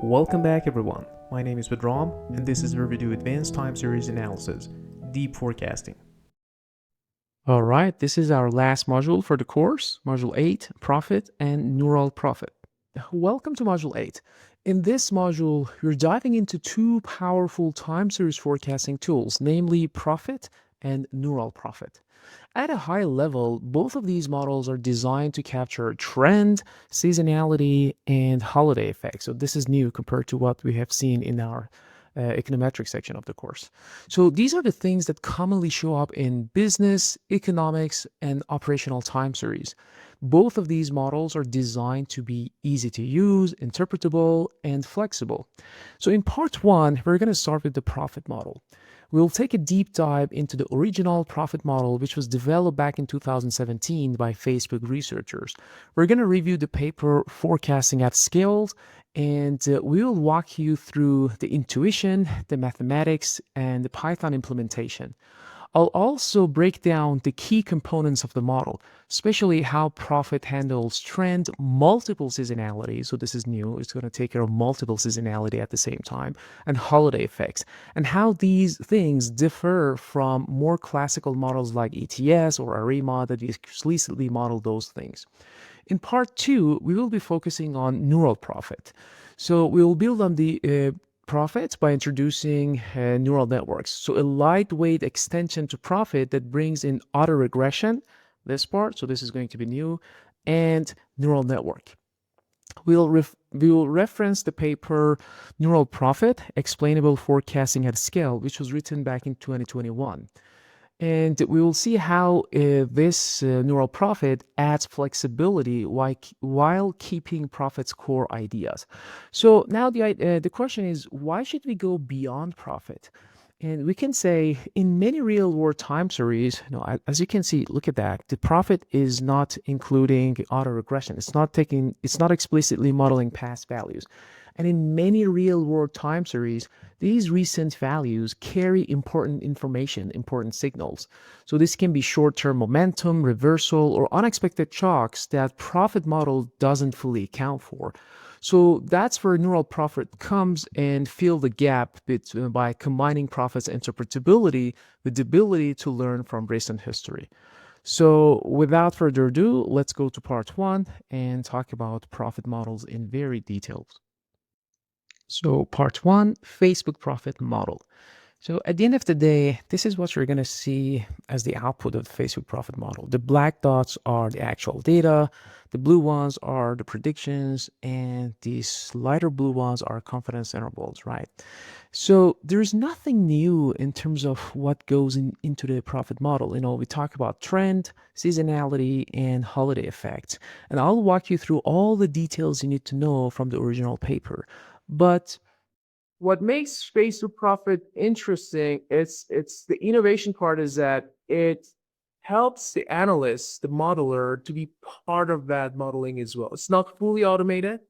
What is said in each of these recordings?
Welcome back everyone, my name is Pedram and this is where we do advanced time series analysis, deep forecasting. Alright, this is our last module for the course, Module 8, Prophet and NeuralProphet. Welcome to Module 8. In this module, we're diving into two powerful time series forecasting tools, namely Prophet and NeuralProphet. At a high level, both of these models are designed to capture trend, seasonality, and holiday effects. So this is new compared to what we have seen in our econometric section of the course. So these are the things that commonly show up in business, economics, and operational time series. Both of these models are designed to be easy to use, interpretable, and flexible. So in part one, we're going to start with the Prophet model. We'll take a deep dive into the original Prophet model, which was developed back in 2017 by Facebook researchers. We're going to review the paper Forecasting at Scale, and we'll walk you through the intuition, the mathematics, and the Python implementation. I'll also break down the key components of the model, especially how Prophet handles trend, multiple seasonality. So this is new. It's going to take care of multiple seasonality at the same time, and holiday effects, and how these things differ from more classical models like ETS or ARIMA that explicitly model those things. In part two, we will be focusing on NeuralProphet. So we will build on the Prophet by introducing neural networks. So a lightweight extension to Prophet that brings in autoregression, this part, so this is going to be new, and neural network. We will reference the paper NeuralProphet, Explainable Forecasting at Scale, which was written back in 2021. And we will see how this NeuralProphet adds flexibility while keeping Prophet's core ideas. So now the question is, why should we go beyond Prophet? And we can say in many real-world time series, as you can see, look at that. The Prophet is not including autoregression. It's not explicitly modeling past values. And in many real-world time series, these recent values carry important information, important signals. So this can be short-term momentum, reversal, or unexpected shocks that Prophet model doesn't fully account for. So that's where NeuralProphet comes and fill the gap by combining Prophet's interpretability with the ability to learn from recent history. So without further ado, let's go to part one and talk about Prophet models in very detail. So part one, Facebook Prophet model. So at the end of the day, this is what you're going to see as the output of the Facebook Prophet model. The black dots are the actual data, the blue ones are the predictions, and these lighter blue ones are confidence intervals, right? So there's nothing new in terms of what goes into the Prophet model. We talk about trend, seasonality, and holiday effects. And I'll walk you through all the details you need to know from the original paper. But what makes Facebook Prophet interesting, it's the innovation part is that it helps the analyst, the modeler, to be part of that modeling as well. It's not fully automated,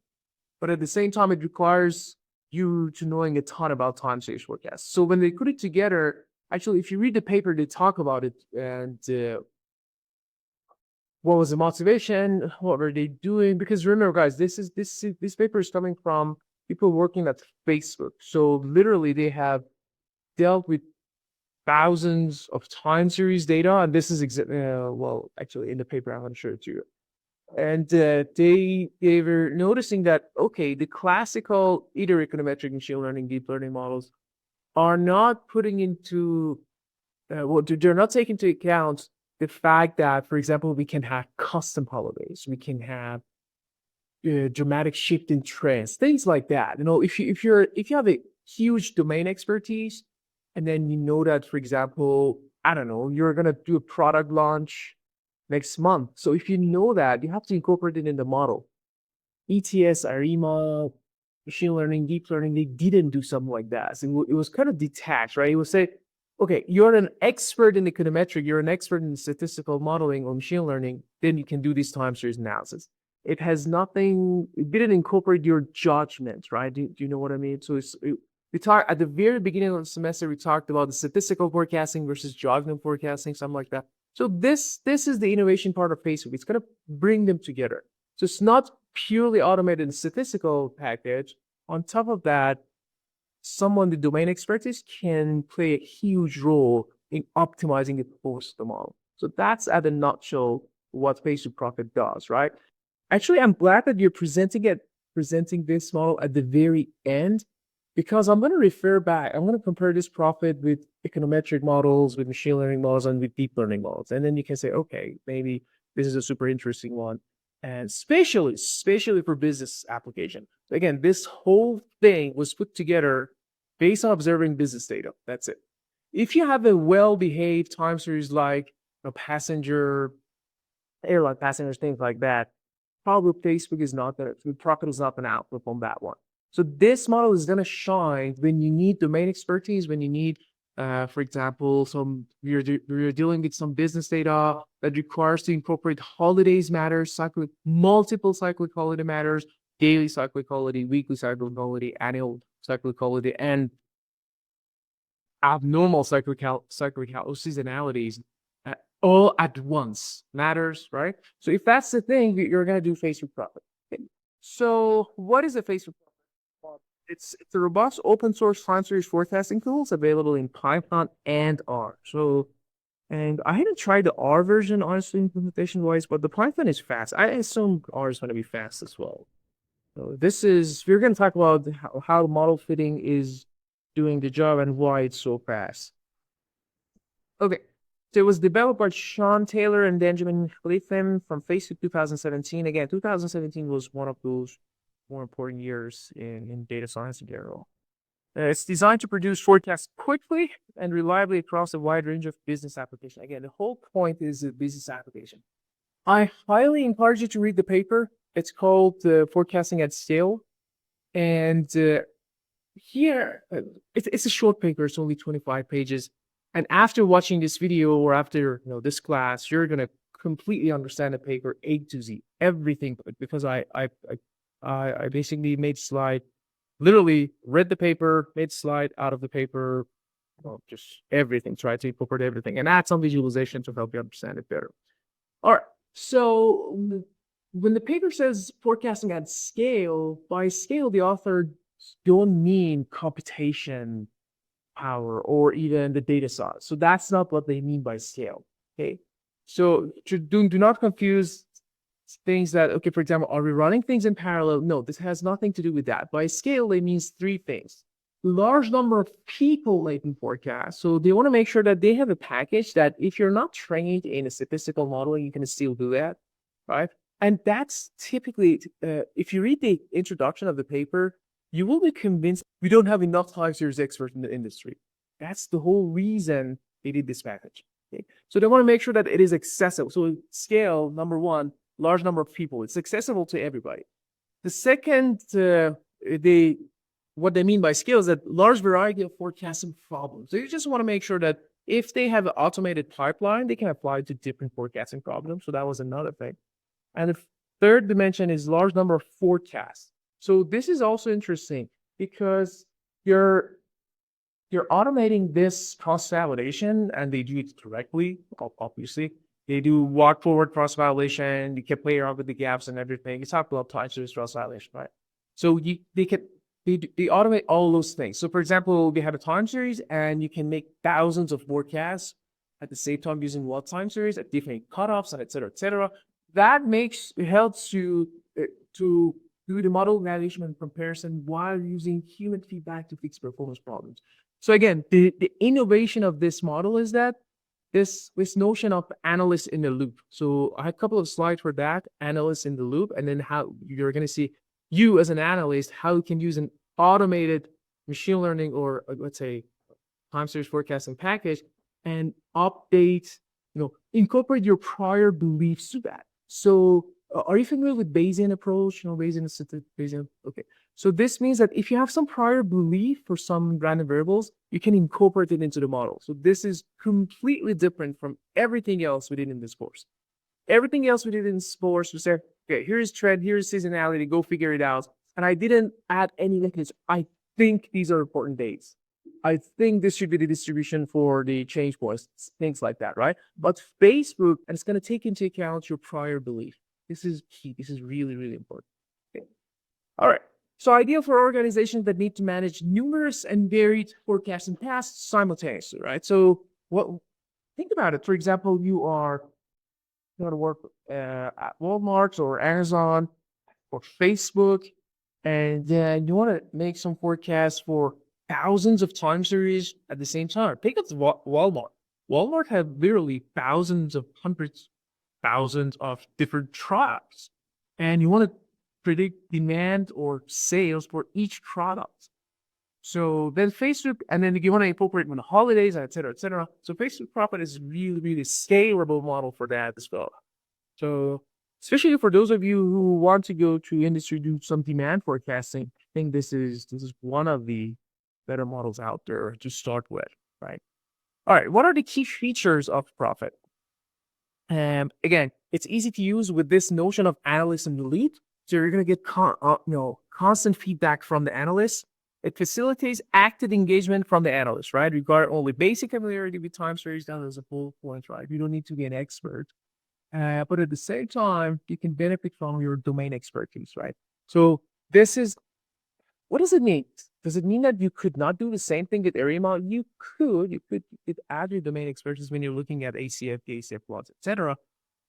but at the same time, it requires you to knowing a ton about time series forecasts. So when they put it together, actually, if you read the paper, they talk about it and what was the motivation, what were they doing? Because remember, guys, this paper is coming from people working at Facebook. So literally, they have dealt with thousands of time series data, and this is well, actually, in the paper, I'm going to show it to you. And they were noticing that, okay, the classical either econometric machine learning, deep learning models are not putting into, they're not taking into account the fact that, for example, we can have custom holidays, we can have dramatic shift in trends, things like that. If you have a huge domain expertise, and then you know that, for example, I don't know, you're gonna do a product launch next month. So if you know that, you have to incorporate it in the model. ETS, ARIMA, machine learning, deep learning, they didn't do something like that. So it was kind of detached, right? It would say, okay, you're an expert in econometric, you're an expert in statistical modeling or machine learning, then you can do this time series analysis. It didn't incorporate your judgment, right? Do you know what I mean? So we talked at the very beginning of the semester, we talked about the statistical forecasting versus judgment forecasting, something like that. So this is the innovation part of Facebook. It's going to bring them together. So it's not purely automated statistical package, On top of that, someone with domain expertise can play a huge role in optimizing the performance of the model. So that's at a nutshell what FaceProfit does, right? Actually, I'm glad that you're presenting this model at the very end, because I'm going to refer back. I'm going to compare this profit with econometric models, with machine learning models, and with deep learning models. And then you can say, okay, maybe this is a super interesting one. And especially for business application. Again, this whole thing was put together based on observing business data. That's it. If you have a well-behaved time series like a passenger, airline passengers, things like that, probably Facebook is not gonna, Profit is not gonna outperform that one. So this model is gonna shine when you need domain expertise, when you need, for example, you're dealing with some business data that requires to incorporate holidays matters, multiple cyclic holiday matters, daily cyclic holiday, weekly cyclic holiday, annual cyclic holiday, and abnormal seasonalities all at once matters, right? So if that's the thing, you're going to do Facebook Profit. Okay. So what is a Facebook Profit? It's a robust open source time series forecasting tools available in Python and R. So, and I haven't tried the R version, honestly, implementation wise, but the Python is fast. I assume R is going to be fast as well. So we're going to talk about how model fitting is doing the job and why it's so fast. Okay. So it was developed by Sean Taylor and Benjamin Clifton from Facebook 2017. Again, 2017 was one of those more important years in data science in general. It's designed to produce forecasts quickly and reliably across a wide range of business applications. Again, the whole point is a business application. I highly encourage you to read the paper. It's called Forecasting at Scale. And here, it's a short paper. It's only 25 pages. And after watching this video or after this class, you're gonna completely understand the paper A to Z, everything, because I basically made slide, literally read the paper, made slide out of the paper, just everything, try to incorporate everything and add some visualization to help you understand it better. All right, so when the paper says forecasting at scale, by scale, the author don't mean computation power or even the data size. So that's not what they mean by scale. Okay. So do not confuse things that, okay, for example, are we running things in parallel? No, this has nothing to do with that. By scale, it means three things. Large number of people they can forecast. So they want to make sure that they have a package that if you're not trained in a statistical model, you can still do that, right? And that's typically, if you read the introduction of the paper, you will be convinced we don't have enough time series experts in the industry. That's the whole reason they did this package. Okay? So they want to make sure that it is accessible. So scale, number one, large number of people. It's accessible to everybody. The second, what they mean by scale is that large variety of forecasting problems. So you just want to make sure that if they have an automated pipeline, they can apply to different forecasting problems. So that was another thing. And the third dimension is large number of forecasts. So this is also interesting because you're automating this cross-validation, and they do it directly, obviously. They do walk-forward cross-validation. You can play around with the gaps and everything. You talk about time series cross-validation, right? So they automate all those things. So for example, they have a time series, and you can make thousands of forecasts at the same time using one time series at different cutoffs, and et cetera, et cetera. That helps you to do the model evaluation and comparison while using human feedback to fix performance problems. So again, the innovation of this model is that this notion of analyst in the loop. So I have a couple of slides for that, analyst in the loop, and then how you're going to see you as an analyst, how you can use an automated machine learning or let's say time series forecasting package and update, incorporate your prior beliefs to that. So are you familiar with Bayesian approach? Bayesian. Okay. So this means that if you have some prior belief for some random variables, you can incorporate it into the model. So this is completely different from everything else we did in this course. Everything else we did in this course was say, okay, here's trend, here's seasonality, go figure it out. And I didn't add any linkage. I think these are important dates. I think this should be the distribution for the change points, things like that, right? But Facebook, and it's going to take into account your prior belief. This is key. This is really, really important. Okay. All right. So ideal for organizations that need to manage numerous and varied forecasting tasks simultaneously, right? So think about it. For example, you want to work at Walmart or Amazon or Facebook, and then you want to make some forecasts for thousands of time series at the same time. Take up Walmart. Walmart have literally thousands of different products, and you want to predict demand or sales for each product. So then Facebook, and then you want to incorporate when the holidays, et cetera, et cetera. So Facebook Profit is really, really scalable model for that as well. So especially for those of you who want to go to industry, do some demand forecasting, I think this is one of the better models out there to start with, right? All right, what are the key features of Profit? Again, it's easy to use with this notion of analyst and lead. So you're going to get constant feedback from the analyst. It facilitates active engagement from the analyst, right? Regard only basic familiarity with time series. That is a full point, right? You don't need to be an expert. But at the same time, you can benefit from your domain expertise, right? So this is, what does it mean? Does it mean that you could not do the same thing with ARIMA? You could add your domain expertise when you're looking at ACF, ACF plots, etc.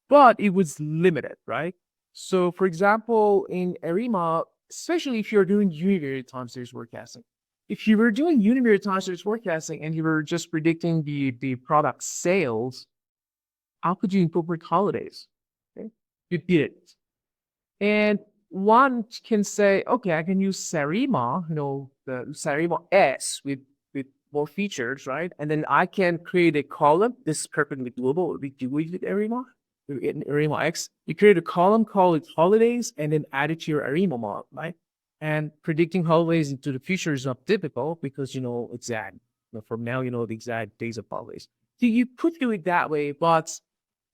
But it was limited, right? So for example, in ARIMA, especially if you're doing univariate time series forecasting, if you were doing univariate time series forecasting and you were just predicting the product sales, how could you incorporate holidays? Okay? You didn't. And one can say, okay, I can use Sarima, the Sarima S with more features, right? And then I can create a column. This is perfectly doable. We do with Arima, in Arima X. You create a column, call it holidays, and then add it to your Arima model, right? And predicting holidays into the future is not difficult because you know exact. From now, you know the exact days of holidays. So you could do it that way, but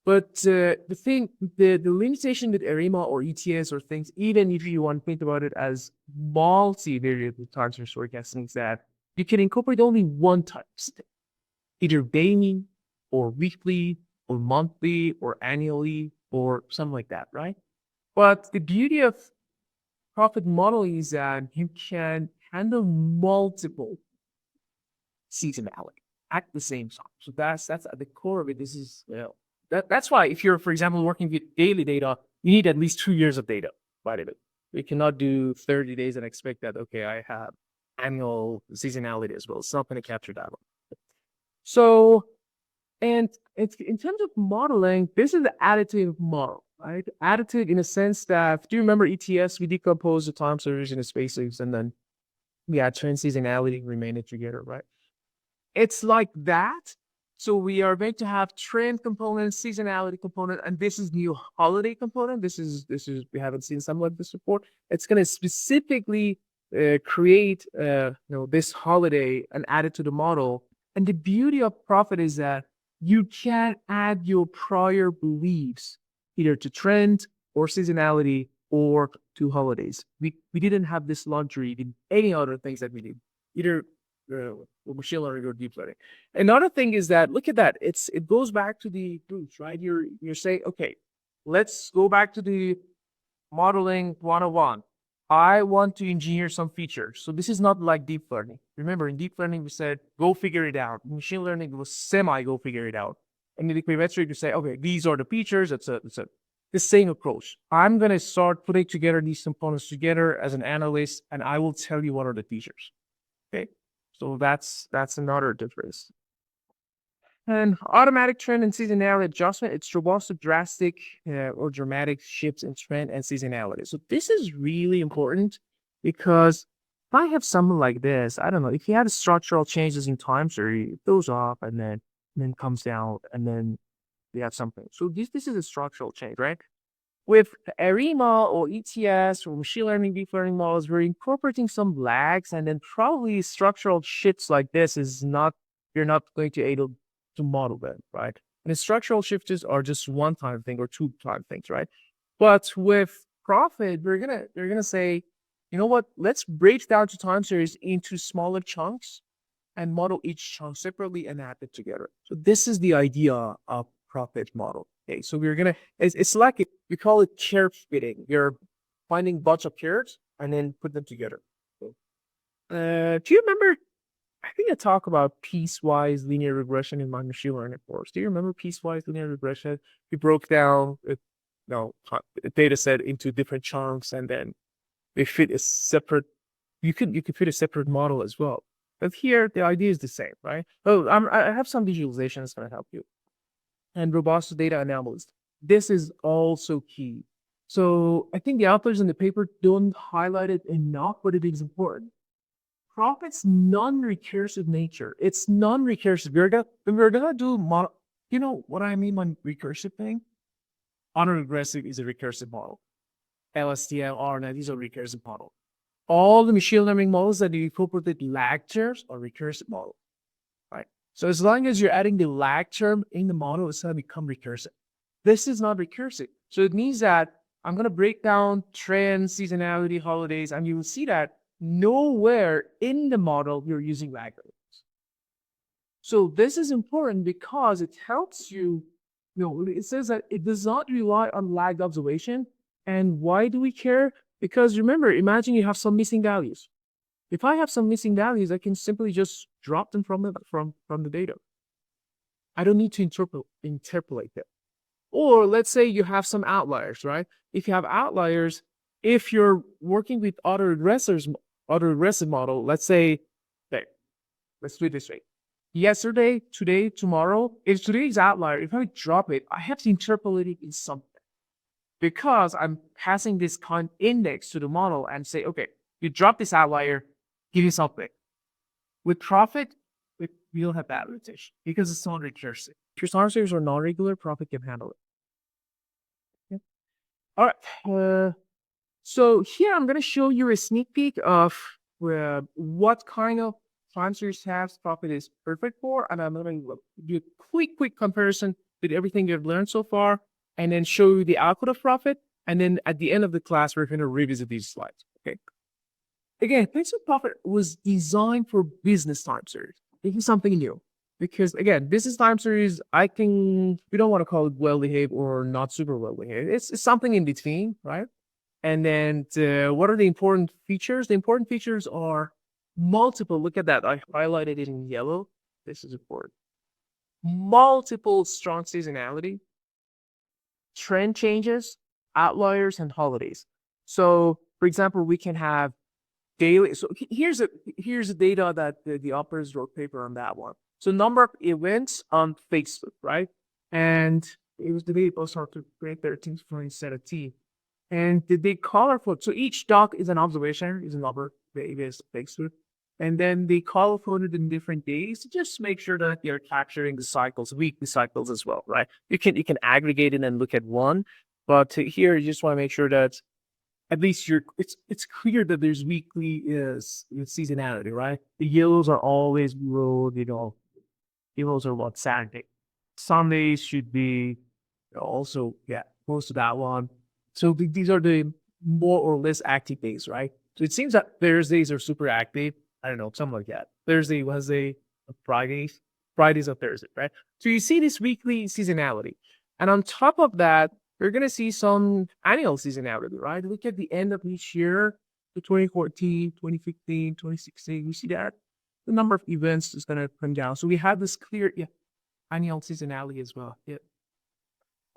the limitation with ARIMA or ETS or things, even if you want to think about it as multi-variable time series forecasting, is that you can incorporate only one type of state, either daily or weekly or monthly or annually or something like that, right? But the beauty of profit model is that you can handle multiple seasonality at the same time. So that's at the core of it. This is that's why if you're, for example, working with daily data, you need at least 2 years of data, by the way. You cannot do 30 days and expect that, okay, I have annual seasonality as well. It's not going to capture that one. So, and in terms of modeling, this is the additive model, right? Additive in a sense that, do you remember ETS? We decompose the time series into spaces and then we add trend seasonality, remain it together, right? It's like that. So we are going to have trend component, seasonality component, and this is new holiday component. This is we haven't seen some of this before. It's going to specifically create this holiday and add it to the model. And the beauty of Profit is that you can add your prior beliefs either to trend or seasonality or to holidays. We didn't have this luxury in any other things that we did, either machine learning or deep learning. Another thing is that, look at that. It goes back to the roots, right? You're saying, okay, let's go back to the modeling 101. I want to engineer some features. So this is not like deep learning. Remember, in deep learning, we said, go figure it out. In machine learning, it was go figure it out. And in the equilibrium, you say, okay, these are the features. It's the same approach. I'm going to start putting together these components together as an analyst, and I will tell you what are the features. Okay. So that's another difference. And automatic trend and seasonality adjustment, it's robust to drastic or dramatic shifts in trend and seasonality. So this is really important because if I have something like this, I don't know, if you have structural changes in time series, it goes up and then comes down and then we have something. So this is a structural change, right? With ARIMA or ETS or machine learning, deep learning models, we're incorporating some lags, and then probably structural shifts like this you're not going to able to model them, right? And the structural shifts are just one-time thing or two-time things, right? But with Profit, they're gonna say, you know what? Let's break down to time series into smaller chunks and model each chunk separately and add it together. So this is the idea of Profit model. Okay, so we're gonna, it's like, we call it curve fitting. You're finding bunch of pairs and then put them together. Do you remember? I think I talk about piecewise linear regression in my machine learning course. Do you remember piecewise linear regression? We broke down a data set into different chunks, and then they fit a separate. You could fit a separate model as well. But here the idea is the same, right? Oh, I have some visualization that's going to help you. And robust data analysis. This is also key. So I think the authors in the paper don't highlight it enough, but it is important. Prophet's non-recursive nature. It's non-recursive. We're gonna do model. You know what I mean by recursive thing? Autoregressive is a recursive model. LSTM, RNet, these are recursive model. All the machine learning models that you incorporate lag terms are recursive model, right? So as long as you're adding the lag term in the model, it's gonna become recursive. This is not recursive. So it means that I'm gonna break down trends, seasonality, holidays, and you will see that nowhere in the model you're using lag terms. So this is important because it helps you, it says that it does not rely on lagged observation. And why do we care? Because remember, imagine you have some missing values. If I have some missing values, I can simply just drop them from the data. I don't need to interpolate them. Or let's say you have some outliers, right? If you have outliers, if you're working with autoregressive model, let's say, okay, let's do it this way. Yesterday, today, tomorrow, if today's outlier, if I drop it, I have to interpolate it in something. Because I'm passing this kind index to the model and say, okay, you drop this outlier, give you something. With Prophet, we don't have that limitation because it's non-recursive. If your star series are non-regular, Prophet can handle it. Okay. All right. So here I'm going to show you a sneak peek of what kind of time series tabs Prophet is perfect for, and I'm going to do a quick comparison with everything you've learned so far, and then show you the output of Prophet, and then at the end of the class, we're going to revisit these slides. Okay. Again, Facebook Prophet was designed for business time series. This is something new. Because again, business time series, we don't want to call it well-behaved or not super well-behaved. It's something in between, right? And then what are the important features? The important features are multiple. Look at that. I highlighted it in yellow. This is important. Multiple strong seasonality, trend changes, outliers, and holidays. So, for example, we can have daily. So here's the data that the authors wrote paper on that one. So number of events on Facebook, right? And it was the day post to create 13 instead of T. And the colorful, so each dot is an observation, is a number of events Facebook. And then they color coded in different days to just make sure that they're capturing the cycles, weekly cycles as well, right? You can aggregate it and look at one, but here you just want to make sure that at least it's clear that there's weekly seasonality, right? The yellows are always below, yellows are what Saturday. Sundays should be also, close to that one. So these are the more or less active days, right? So it seems that Thursdays are super active. I don't know, something like that. Thursday, Wednesday, Fridays or Thursday, right? So you see this weekly seasonality. And on top of that, you're going to see some annual seasonality, right? Look at the end of each year, the 2014, 2015, 2016. You see that the number of events is going to come down. So we have this clear annual seasonality as well. Yeah.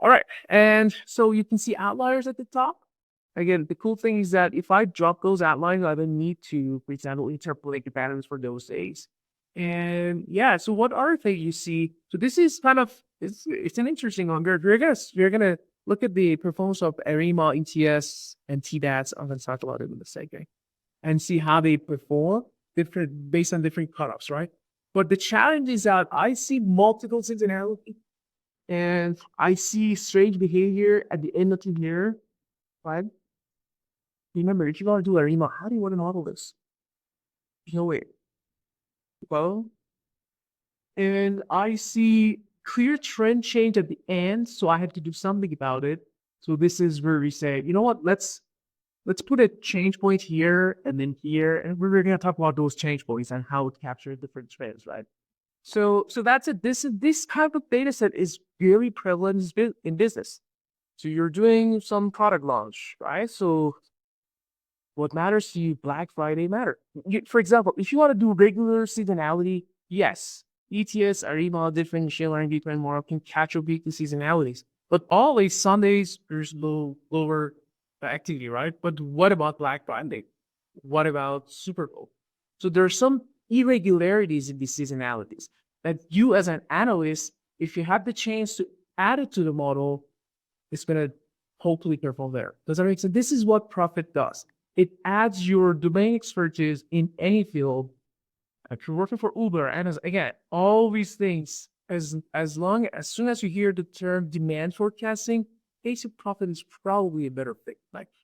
All right. And so you can see outliers at the top. Again, the cool thing is that if I drop those outliers, I don't need to, for example, interpolate the patterns for those days. And so what other thing you see? So this is kind of, it's an interesting one. We're gonna look at the performance of ARIMA, ETS, and TDATs. I'm going to talk about it in a second. And see how they perform based on different cutoffs, right? But the challenge is that I see multiple seasonality and I see strange behavior at the end of the year, right? Remember, if you want to do ARIMA, how do you want to model this? No way. Well, and I see clear trend change at the end, so I have to do something about it. So this is where we say, you know what, let's put a change point here and then here, and we're going to talk about those change points and how it captures different trends, right? So that's it. This kind of data set is very prevalent in business. So you're doing some product launch, right? So What matters to you, Black Friday matter. For example, if you want to do regular seasonality, yes, ETS, Arima, different machine learning, deep learning model can catch your weekly seasonalities. But always Sundays, there's lower activity, right? But what about Black Friday? What about Super Bowl? So there are some irregularities in these seasonalities that you as an analyst, if you have the chance to add it to the model, it's going to hopefully perform there. Does that make sense? This is what Prophet does. It adds your domain expertise in any field. If you're working for Uber, and again, all these things, as soon as you hear the term demand forecasting, basic Prophet is probably a better fit.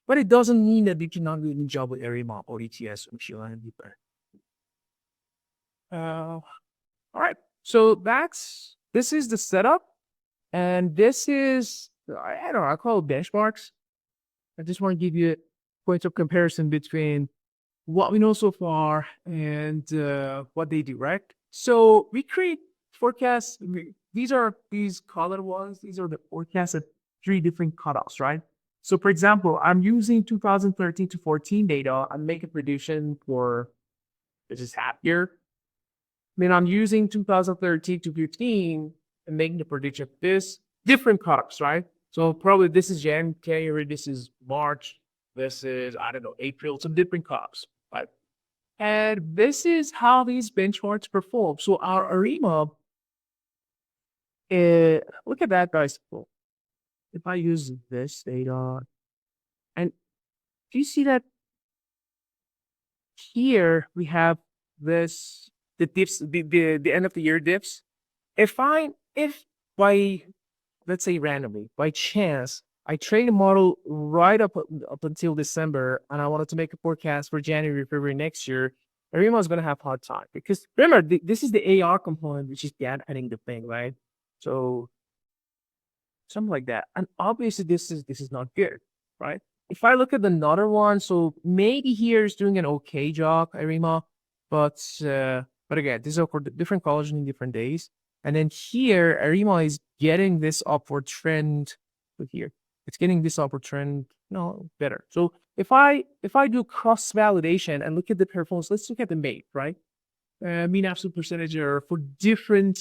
But it doesn't mean that you cannot do any job with Arima or ETS or machine learning deeper. All right. So this is the setup, and this is I don't know. I call it benchmarks. I just want to give you a point of comparison between what we know so far and what they do, right? So we create forecasts. These colored ones. These are the forecasts at 3 different cutoffs, right? So for example, I'm using 2013 to 14 data. I'm making prediction for this is half year. Then I'm using 2013 to 15 and making the prediction of this different cutoffs, right? So probably this is January, this is March, this is, I don't know, April, some different cutoffs, right? And this is how these benchmarks perform. So our ARIMA, look at that, guys. If I use this data, and do you see that here we have this, the dips, the end of the year dips? If by, let's say randomly, by chance, I train a model right up until December, and I wanted to make a forecast for January, February next year, Arima is going to have hard time because remember, this is the AR component, which is adding the thing, right? So something like that. And obviously this is not good, right? If I look at another one, so maybe here is doing an okay job, Arima, but again, these are for different collagen in different days. And then here, Arima is getting this upward trend. Look here, it's getting this upward trend, better. So if I do cross validation and look at the performance, let's look at the MAPE, right? Mean absolute percentage error for different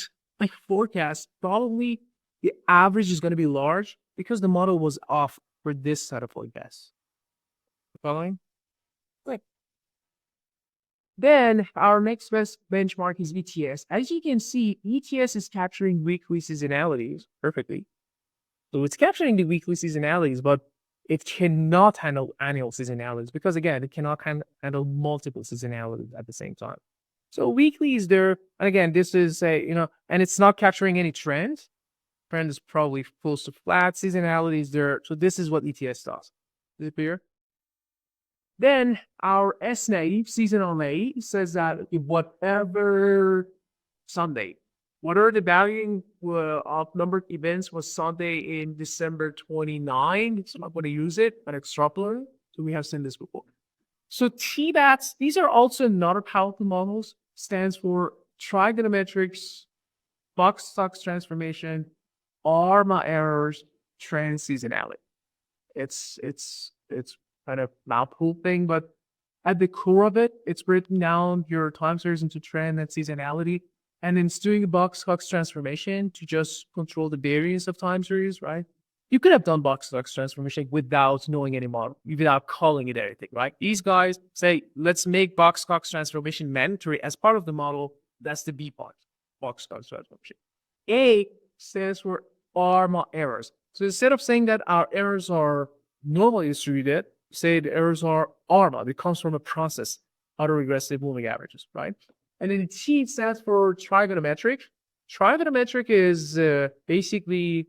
forecasts. Probably the average is going to be large because the model was off for this set of forecasts. Following? Great. Then our next best benchmark is ETS. As you can see, ETS is capturing weekly seasonalities perfectly. So it's capturing the weekly seasonalities, but it cannot handle annual seasonalities because again, it cannot handle multiple seasonalities at the same time. So weekly is there, and again, this is and it's not capturing any trend. Trend is probably close to flat. Seasonality is there. So this is what ETS does. Is it clear? Then our S-naive, seasonal naive, says that if whatever Sunday, whatever the valuing of numbered events was Sunday in December 29, so I'm going to use it and extrapolate. So we have seen this before. So TBATs, these are also not powerful models, stands for trigonometrics, box-stocks transformation, ARMA errors, trend seasonality. It's kind of mouthful thing, but at the core of it, it's breaking down your time series into trend and seasonality, and then it's doing a box-stocks transformation to just control the variance of time series, right? You could have done box-stocks transformation without knowing any model, without calling it anything, right? These guys say, let's make box-stocks transformation mandatory as part of the model. That's the B part, box-stocks transformation. A stands for ARMA errors. So instead of saying that our errors are normally distributed, say the errors are ARMA. It comes from a process, autoregressive moving averages, right? And then T stands for trigonometric. Trigonometric is basically,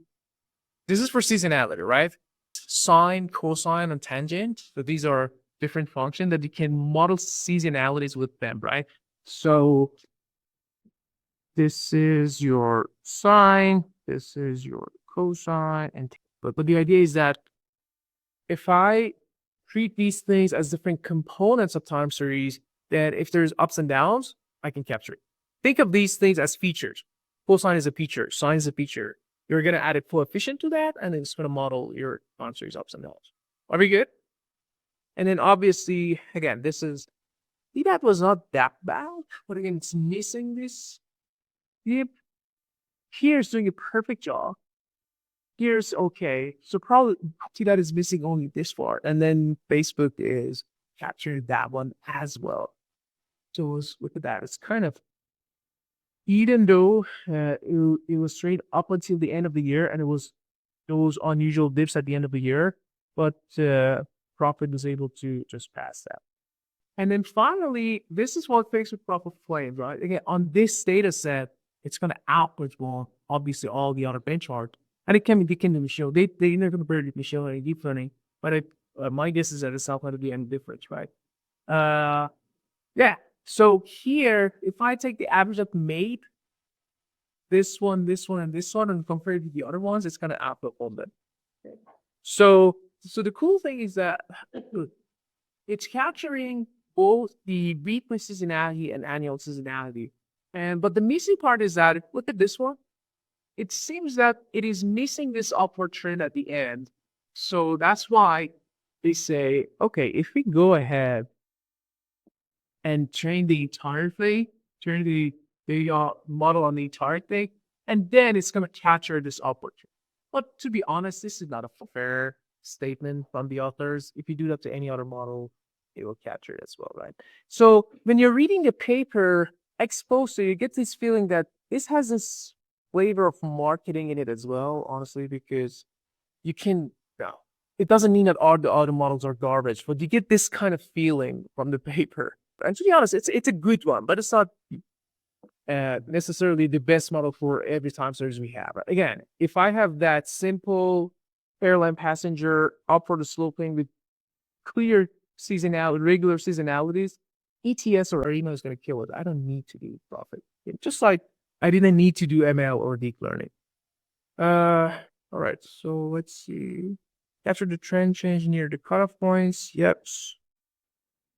this is for seasonality, right? Sine, cosine, and tangent. So these are different functions that you can model seasonalities with them, right? So this is your sine, this is your cosine, and but the idea is that if I treat these things as different components of time series, then if there's ups and downs, I can capture it. Think of these things as features. Cosine is a feature, sine is a feature. You're going to add a coefficient to that, and then it's going to model your time series ups and downs. Are we good? And then obviously, again, that was not that bad, but again, it's missing this dip. Here's doing a perfect job. Here's okay. So probably that is missing only this far. And then Facebook is capturing that one as well. So look at that. It's kind of, even though it was straight up until the end of the year and it was those unusual dips at the end of the year, but Profit was able to just pass that. And then finally, this is what Facebook Profit claims, right? Again, on this data set, it's going to outperform obviously all the other benchmarks. And it can be show. They're not going to barely show any deep learning, but my guess is that it's not going to be any difference, right? Yeah. So here, if I take the average of made, this one, and this one, and compare it to the other ones, it's going to outperform them. So the cool thing is that it's capturing both the weekly seasonality and annual seasonality. But the missing part is that, look at this one. It seems that it is missing this upward trend at the end. So that's why they say, okay, if we go ahead and train the entire thing, train the model on the entire thing, and then it's going to capture this upward trend. But to be honest, this is not a fair statement from the authors. If you do that to any other model, it will capture it as well, right? So when you're reading the paper exposed to, you get this feeling that this has this flavor of marketing in it as well, honestly, because you can, it doesn't mean that all the other models are garbage, but you get this kind of feeling from the paper. And to be honest, it's a good one, but it's not necessarily the best model for every time series we have. Again, if I have that simple airline passenger upward sloping with clear seasonality, regular seasonalities, ETS or ARIMA is going to kill it. I don't need to do profit. Just like I didn't need to do ML or deep learning. All right, so let's see. Capture the trend change near the cutoff points. Yep.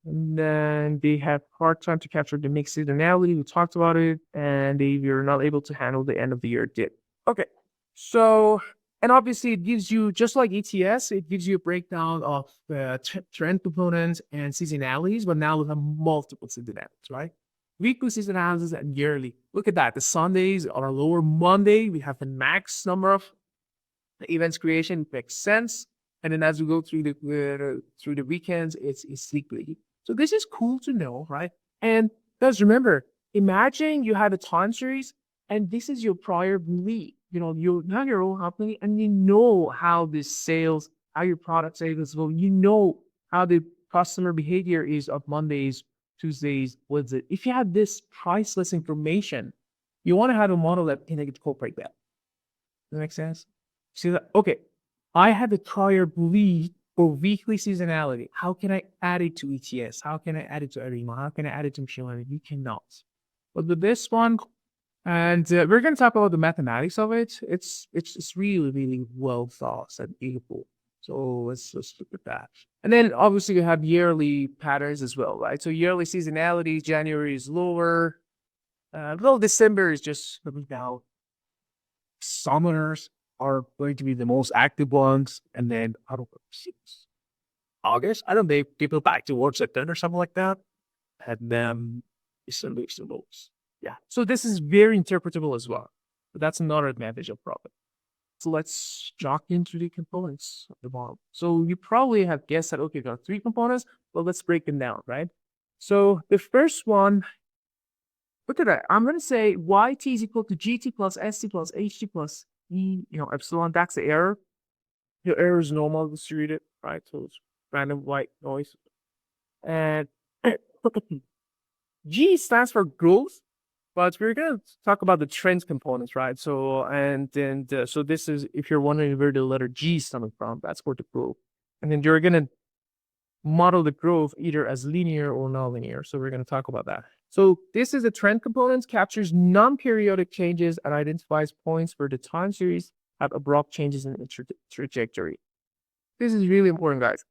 And then they have hard time to capture the mixed seasonality. We talked about it, and they were not able to handle the end of the year dip. Okay, so, and obviously it gives you, just like ETS, it gives you a breakdown of trend components and seasonalities, but now we have multiple seasonalities, right? Weekly seasonalities and yearly. Look at that. The Sundays are lower. Monday, we have the max number of events creation. Makes sense. And then as we go through the weekends, it's weekly. So this is cool to know, right? And guys, remember, imagine you have a time series and this is your prior belief. You have your own company and you know how this sales, how your product sales go. You know how the customer behavior is of Mondays, Tuesdays, Wednesdays. If you have this priceless information, you want to have a model that can incorporate that. Does that make sense? See that? Okay. I have a prior belief for weekly seasonality. How can I add it to ETS? How can I add it to ARIMA? How can I add it to machine learning? You cannot. But with this one, and we're going to talk about the mathematics of it. It's really, really well thought and beautiful. So let's look at that. And then obviously you have yearly patterns as well, right? So yearly seasonality, January is lower. Well, December is just now. Summers are going to be the most active ones, and then I don't know, August. I don't know, people back to work at 10 or something like that, and then December is the most. Yeah. So this is very interpretable as well. But that's another advantage of Profit. So let's jump into the components of the model. So you probably have guessed that, okay, there are 3 components, but let's break them down, right? So the first one, look at that. I'm going to say yt is equal to gt plus st plus ht plus e, epsilon. That's the error. The error is normal distributed, right? So it's random white noise. And G stands for growth, but we're going to talk about the trend components, right? So, and then, so this is, if you're wondering where the letter G is coming from, that's for the growth. And then you're going to model the growth either as linear or non-linear. So we're going to talk about that. So this is a trend component, captures non-periodic changes and identifies points where the time series have abrupt changes in the trajectory. This is really important, guys.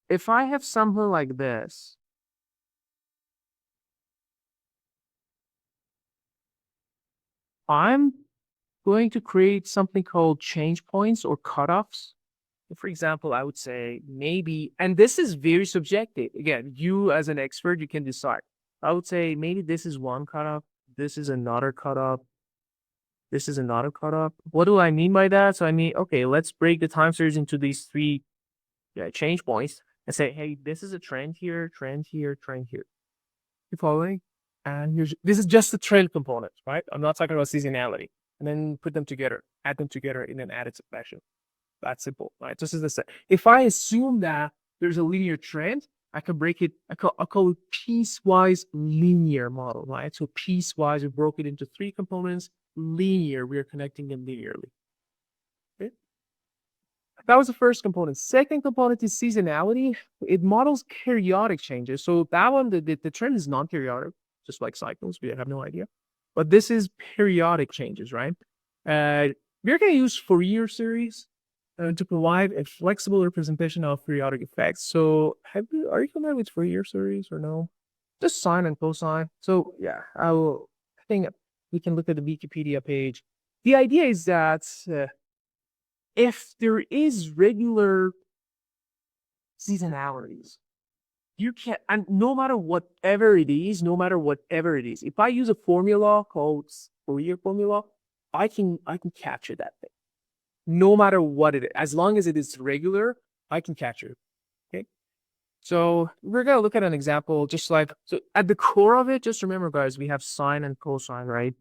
If I have something like this, I'm going to create something called change points or cutoffs. For example, I would say maybe, and this is very subjective. Again, you as an expert, you can decide. I would say maybe this is one cutoff, this is another cutoff, this is another cutoff. What do I mean by that? So I mean, okay, let's break the time series into these three change points and say, hey, this is a trend here, trend here, trend here. You following? And this is just the trend component, right? I'm not talking about seasonality. And then put them together, add them together in an additive fashion. That's simple, right? This is the set. If I assume that there's a linear trend, I can break it. I call it piecewise linear model, right? So piecewise, we broke it into three components. Linear, we are connecting them linearly. Okay? That was the first component. Second component is seasonality. It models periodic changes. So that one, the trend is non-periodic, just like cycles. We have no idea. But this is periodic changes, right? We're going to use Fourier series to provide a flexible representation of periodic effects. So are you familiar with Fourier series or no? Just sine and cosine. So yeah, I think we can look at the Wikipedia page. The idea is that if there is regular seasonalities, you can, and no matter whatever it is, if I use a formula called Fourier formula, I can capture that thing. No matter what it is, as long as it is regular, I can capture it. Okay. So we're gonna look at an example, just like, so at the core of it, just remember guys, we have sine and cosine, right?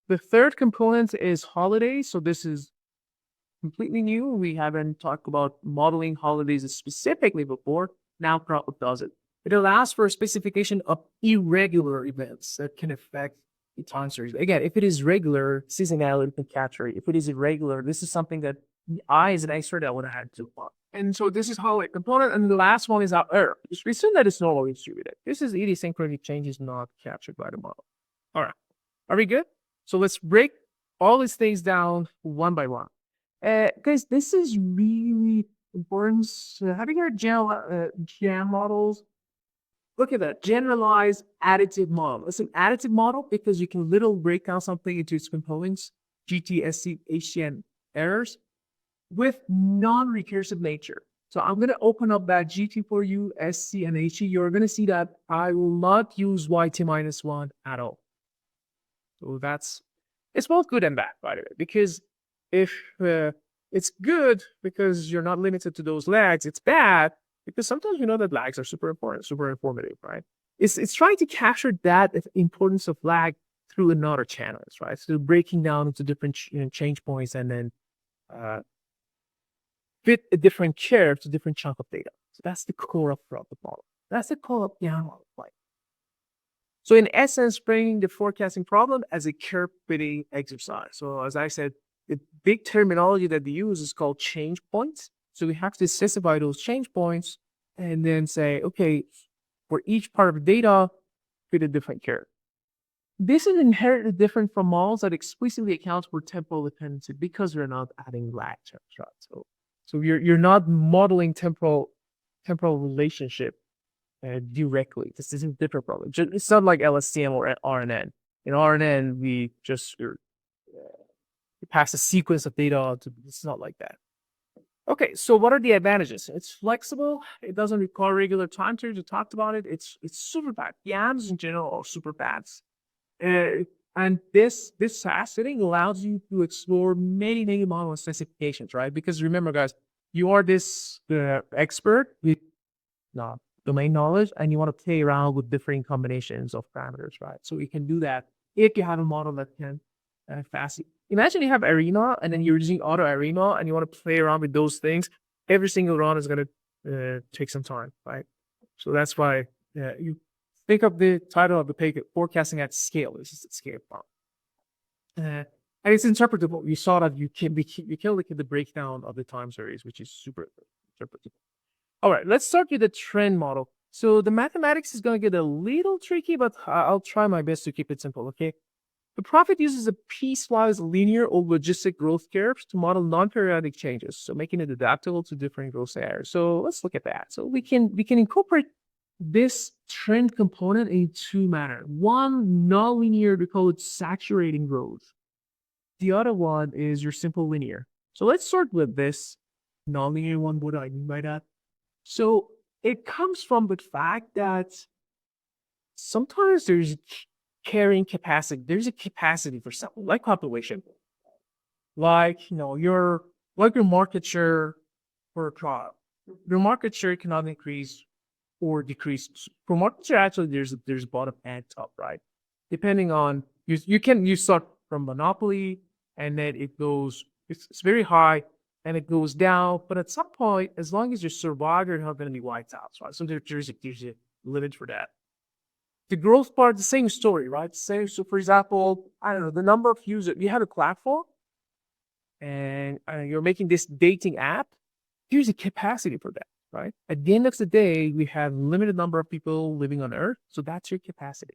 The third component is holidays. So this is completely new. We haven't talked about modeling holidays specifically before. Now NeuralProphet does it. It allows for a specification of irregular events that can affect the time series. Again, if it is regular, seasonality can capture it. If it is irregular, this is something that I, as an expert, I would have had to plot. And so this is holiday component. And the last one is our error. Just assume that it's normally distributed. This is idiosyncratic changes not captured by the model. All right. Are we good? So let's break all these things down one by one. Guys, this is really important. Having your GAN models, look at that, generalized additive model. It's an additive model because you can literally break down something into its components, GT, SC, HCN errors, with non-recursive nature. So I'm going to open up that GT for you, SC, and HE. You're going to see that I will not use YT-1 at all. So it's both good and bad, by the way, because if it's good because you're not limited to those lags, it's bad because sometimes we know that lags are super important, super informative, right? It's trying to capture that importance of lag through another channels, right? So breaking down into different change points and then fit a different curve to different chunk of data. So that's the core of the model. That's the core of the model. Right? So in essence, bringing the forecasting problem as a curve fitting exercise. So as I said, the big terminology that we use is called change points. So we have to specify those change points and then say, okay, for each part of the data, fit a different curve. This is inherently different from models that explicitly account for temporal dependency because we're not adding lag terms, right? So you're not modeling temporal relationship directly. This is a different problem. It's not like LSTM or RNN. In RNN, we just pass a sequence of data to. It's not like that. Okay, so what are the advantages? It's flexible. It doesn't require regular time series. We talked about it. It's super bad. YAMs in general are super bad. And this SAS setting allows you to explore many model specifications, right? Because remember, guys, you are this expert with domain knowledge, and you want to play around with different combinations of parameters, right? So you can do that if you have a model that can fast. Imagine you have Arena, and then you're using Auto Arena, and you want to play around with those things. Every single run is going to take some time, right? So that's why you think of the title of the paper, Forecasting at Scale. This is the scale problem. And it's interpretable. You saw that you can look at the breakdown of the time series, which is super interpretable. All right, let's start with the trend model. So the mathematics is going to get a little tricky, but I'll try my best to keep it simple, okay? The Prophet uses a piecewise linear or logistic growth curves to model non-periodic changes, so making it adaptable to different growth scenarios. So let's look at that. So we can incorporate this trend component in two manners. One, nonlinear, we call it saturating growth. The other one is your simple linear. So let's start with this nonlinear one. What do I mean by that? So it comes from the fact that sometimes there's carrying capacity. There's a capacity for something like population, like your market share for a trial. Your market share cannot increase or decrease. For market share, actually, there's bottom and top, right? Depending on you start from monopoly, and then it goes. It's very high, and it goes down. But at some point, as long as you survive, you're not going to be wiped out, right? So there's a limit for that. The growth part, the same story, right? Same. So, for example, I don't know the number of users. You have a platform, and you're making this dating app. There's a capacity for that, right? At the end of the day, we have limited number of people living on Earth, so that's your capacity.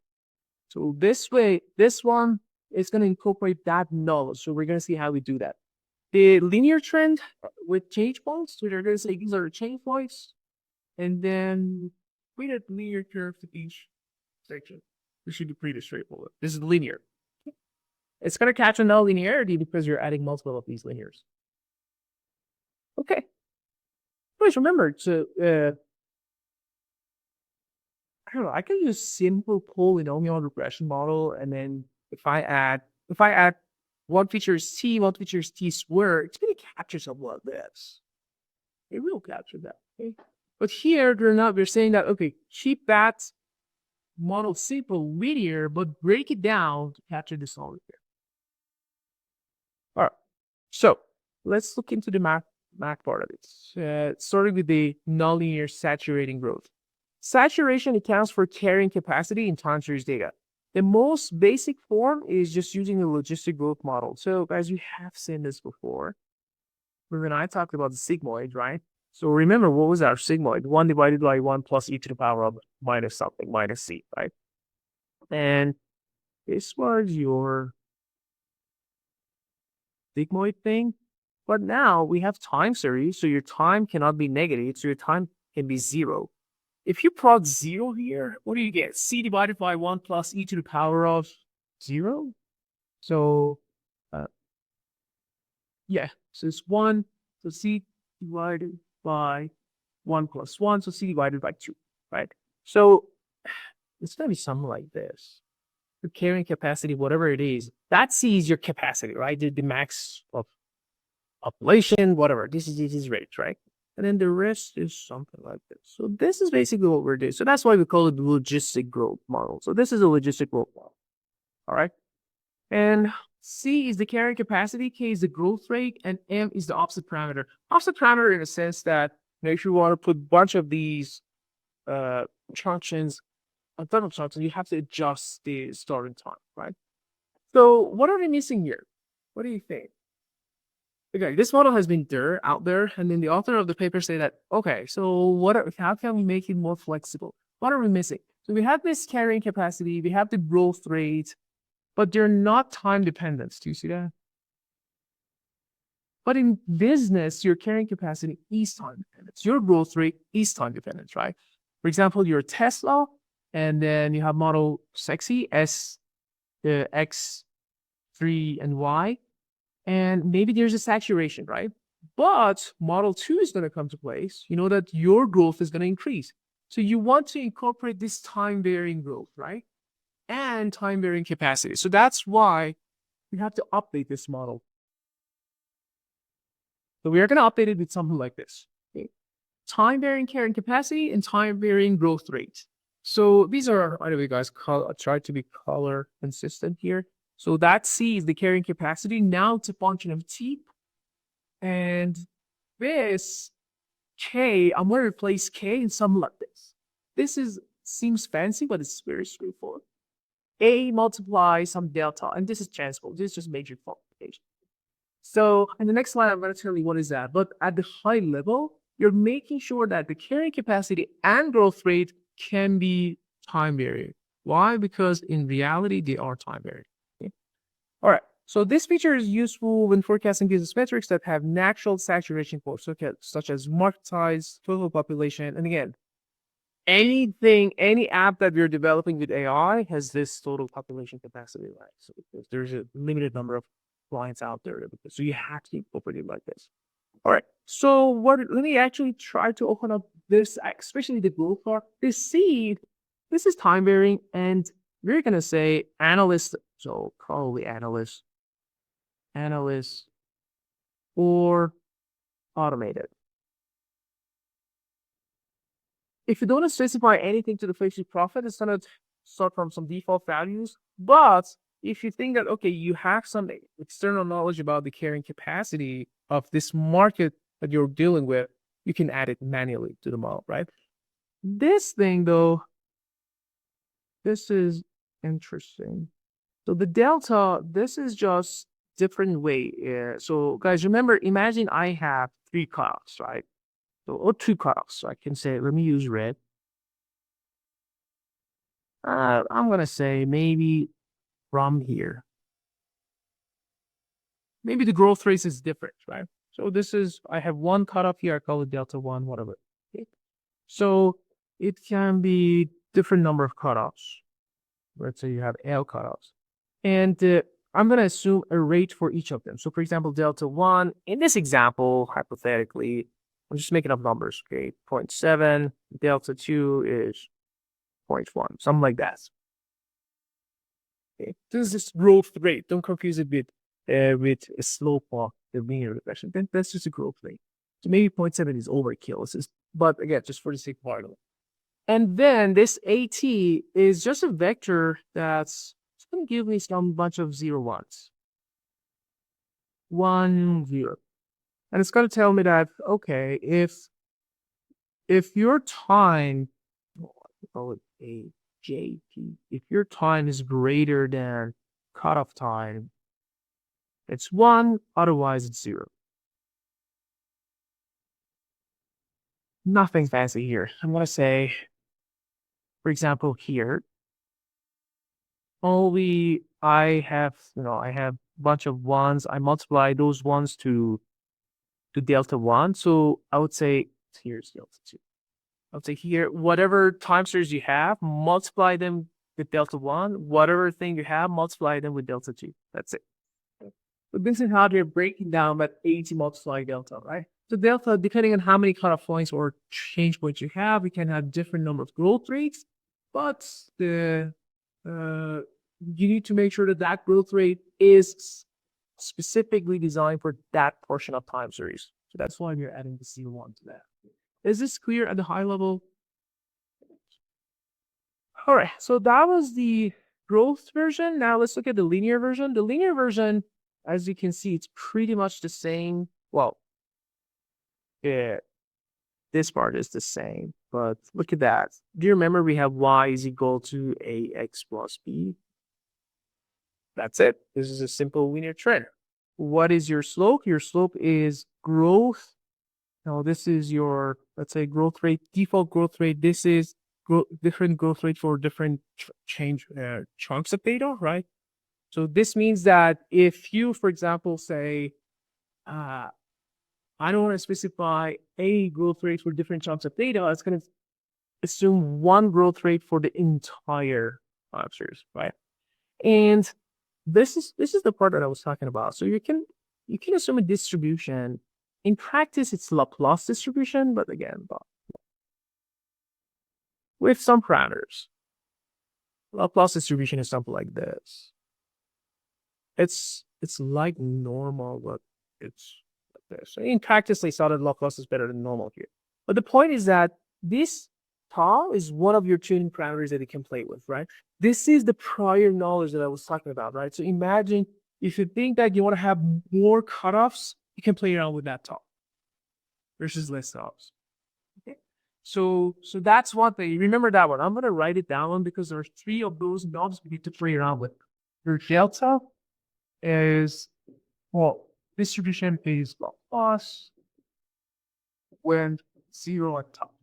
So this way, this one is going to incorporate that knowledge. So we're going to see how we do that. The linear trend with change points, so they're going to say these are the change points, and then we did linear curve to each section. This should be pretty straightforward. This is linear. It's going to catch a null linearity because you're adding multiple of these linears. Okay. Please remember to, I don't know, I can use simple polynomial regression model, and then if I add one feature is t, one feature is t squared, it's going to capture something like this. It will capture that. Okay. But here we're saying that, okay, keep that model simple linear, but break it down to capture this all here. All right. So let's look into the math part of it. Starting with the nonlinear saturating growth. Saturation accounts for carrying capacity in time series data. The most basic form is just using a logistic growth model. So guys, we have seen this before. When I talked about the sigmoid, right? So remember, what was our sigmoid? 1 divided by 1 plus e to the power of minus something, minus c, right? And this was your sigmoid thing. But now we have time series, so your time cannot be negative, so your time can be 0. If you plot 0 here, what do you get? C divided by 1 plus e to the power of 0? So, yeah, so it's 1, so c divided by 1 plus 1, so c divided by 2, right? So it's going to be something like this. The carrying capacity, whatever it is, that c is your capacity, right? The max of population, whatever. This is rate, right? And then the rest is something like this. So this is basically what we're doing. So that's why we call it the logistic growth model. So this is a logistic growth model. All right. And C is the carrying capacity, K is the growth rate, and M is the offset parameter. Offset parameter in a sense that if you want to put a bunch of these functions, internal functions, you have to adjust the starting time, right? So what are we missing here? What do you think? Okay, this model has been out there, and then the author of the paper say that, okay, so how can we make it more flexible? What are we missing? So we have this carrying capacity, we have the growth rate, but they're not time dependent. Do you see that? But in business, your carrying capacity is time dependent. Your growth rate is time dependent, right? For example, your Tesla, and then you have model sexy S, X, 3, and Y. And maybe there's a saturation, right? But model 2 is going to come to place. You know that your growth is going to increase. So you want to incorporate this time-varying growth, right? And time-varying capacity. So that's why we have to update this model. So we are going to update it with something like this. Okay? Time-varying carrying capacity and time-varying growth rate. So these are, by the way, guys, try to be color consistent here. So that C is the carrying capacity. Now it's a function of T. And this K, I'm going to replace K in something like this. This seems fancy, but it's very straightforward. A multiply some delta, and this is transpose. This is just major multiplication. So in the next slide, I'm going to tell you what is that. But at the high level, you're making sure that the carrying capacity and growth rate can be time varying. Why? Because in reality, they are time varying. All right, so this feature is useful when forecasting business metrics that have natural saturation points, such as market size, total population, and again, any app that we're developing with AI has this total population capacity, right? So there's a limited number of clients out there, so you have to incorporate it like this. All right, So let me actually try to open up this, especially the growth part. This seed, this is time varying, and we're gonna say analyst. So probably analyst, or automated. If you don't specify anything to the Facebook profit, it's gonna start from some default values. But if you think that, okay, you have some external knowledge about the carrying capacity of this market that you're dealing with, you can add it manually to the model, right? This thing though, this is interesting. So the delta, this is just different way. So guys, remember, imagine I have 3 cutoffs, right? So, or 2 cutoffs. So I can say, let me use red. I'm gonna say maybe from here. Maybe the growth rate is different, right? So this is, I have 1 cutoff here, I call it delta 1, whatever. Okay. So it can be different number of cutoffs. Let's say you have L cutoffs. And I'm gonna assume a rate for each of them. So for example, delta 1, in this example, hypothetically, I'm just making up numbers, okay? 0.7, delta 2 is 0.1, something like that. Okay. This is just growth rate. Don't confuse it with a slope of the linear regression. Then that's just a growth rate. So maybe 0.7 is overkill. But again, just for the sake of argument. And then this AT is just a vector that's going to give me some bunch of 0 ones. 1, 0. And it's going to tell me that, okay, if your time, call it a JP, if your time is greater than cutoff time, it's 1, otherwise it's 0. Nothing fancy here. I'm going to say, for example, here, only I have a bunch of 1s. I multiply those 1s to delta 1. So I would say, here's delta 2. I would say here, whatever time series you have, multiply them with delta 1. Whatever thing you have, multiply them with delta 2. That's it. But this is how they're breaking down that 80 multiply delta, right? So delta, depending on how many cutoff points or change points you have, you can have different number of growth rates, but you need to make sure that that growth rate is specifically designed for that portion of time series. So that's why we're adding the C1 to that. Is this clear at the high level? All right, so that was the growth version. Now let's look at the linear version. The linear version, as you can see, it's pretty much the same. Well, yeah, this part is the same, but look at that. Do you remember we have y is equal to ax plus b? That's it. This is a simple linear trend. What is your slope? Your slope is growth. Now this is your, let's say, growth rate, default growth rate. This is different growth rate for different chunks of data, right? So this means that if you, for example, say, I don't want to specify a growth rate for different chunks of data, it's going to assume one growth rate for the entire time series, right? And this is the part that I was talking about. So you can assume a distribution. In practice, it's Laplace distribution, but again, with some parameters. Laplace distribution is something like this. It's like normal, but it's like this. In practice, they saw that Laplace is better than normal here. But the point is that this tau is one of your tuning parameters that you can play with, right? This is the prior knowledge that I was talking about, right? So imagine if you think that you want to have more cutoffs, you can play around with that tau versus less taus. Okay. So that's one thing. Remember that one. I'm going to write it down because there's 3 of those knobs we need to play around with. Your delta is, well, distribution is Laplace when 0 on top.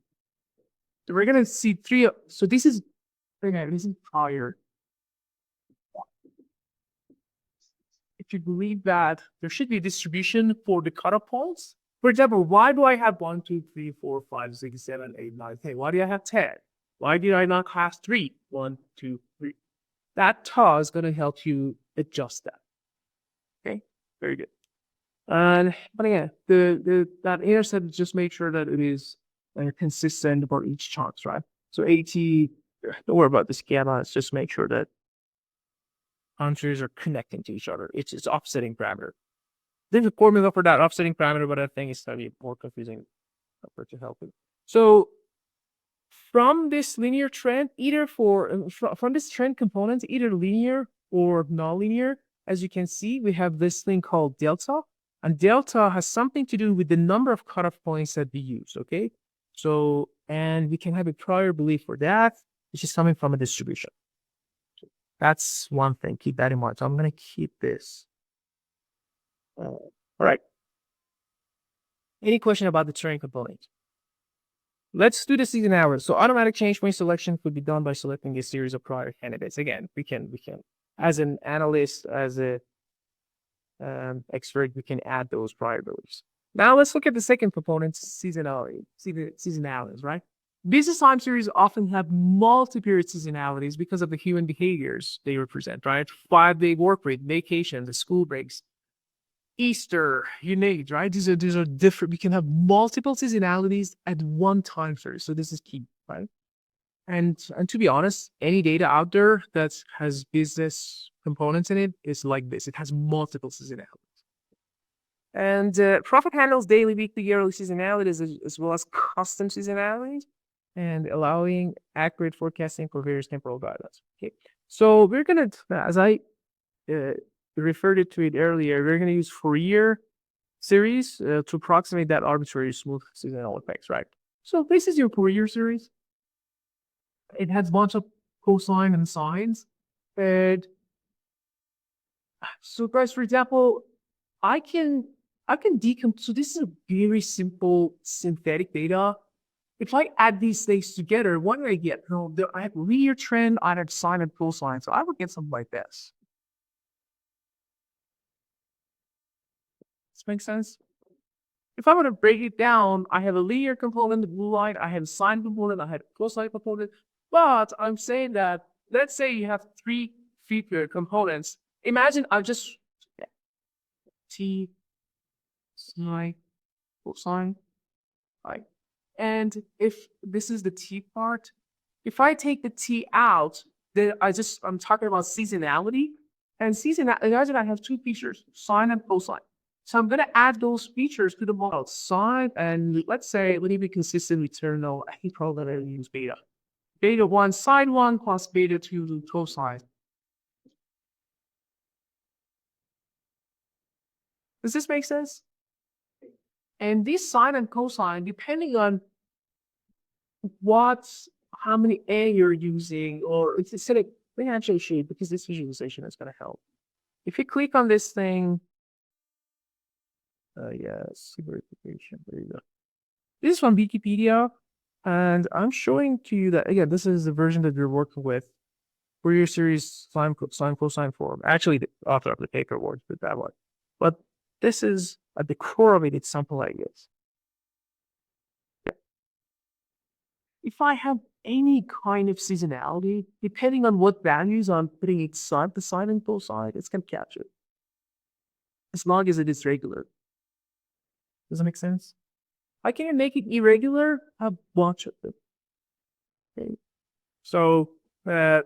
So we're going to see 3. So this is prior. If you believe that there should be a distribution for the cutoff points, for example, why do I have 1, 2, 3, 4, 5, 6, 7, 8, 9, 10? Why do I have 10? Why did I not have 3? 1, 2, 3. That tau is going to help you adjust that. Okay, very good. But again, that intercept just make sure that it is consistent for each chunks, right? So 80, don't worry about the schema. Let's just make sure that answers are connecting to each other. It's offsetting parameter. There's a formula for that offsetting parameter, but I think it's going to be more confusing to help it. So from this linear trend, either from this trend component, either linear or nonlinear, as you can see, we have this thing called delta, and delta has something to do with the number of cutoff points that we use. Okay, so and we can have a prior belief for that, which is coming from a distribution. That's one thing. Keep that in mind. So I'm going to keep this. All right. Any question about the trend component? Let's do the seasonality. So automatic change point selection could be done by selecting a series of prior candidates. Again, we can, as an analyst, as a expert, we can add those prior beliefs. Now let's look at the second component, seasonality. Seasonalities, right? Business time series often have multi-period seasonalities because of the human behaviors they represent, right? 5-day work week, vacations, the school breaks, Easter, you need, right? These are different. We can have multiple seasonalities at one time series. So this is key, right? And to be honest, any data out there that has business components in it is like this. It has multiple seasonalities. And Prophet handles daily, weekly, yearly seasonalities as well as custom seasonalities and allowing accurate forecasting for various temporal guidelines. Okay, so we're gonna, as I referred to it earlier, we're gonna use Fourier series to approximate that arbitrary smooth seasonal effects, right? So this is your Fourier series. It has a bunch of cosine and sines. And so guys, for example, I can decompose. So this is a very simple synthetic data. If I add these things together, what do I get? I have linear trend, I have sine and cosine. So I would get something like this. This makes sense? If I were to break it down, I have a linear component, the blue line, I have a sine component, I have a cosine component. But I'm saying that, let's say you have 3 feature components. Imagine I just t, sine, cosine, right? And if this is the t part, if I take the t out, then I'm talking about seasonality. And imagine I have 2 features, sine and cosine. So I'm going to add those features to the model, sine, and let's say, let me be consistent with terminal. I think probably going to use beta. Beta 1, sine 1 plus beta 2 cosine. Does this make sense? And this sine and cosine, depending on how many A you're using, or it's acidic, let me actually show you because this visualization is going to help. If you click on this thing, yes, verification, there you go. This is from Wikipedia, and I'm showing to you that, again, this is the version that we're working with for your series sine cosine form. Actually, the author of the paper works with that one. But this is, at the core of it, it's something like this. If I have any kind of seasonality, depending on what values I'm putting inside the sine and cosine, it's going to capture it. As long as it is regular. Does that make sense? I can make it irregular, a bunch of them. Okay. So, and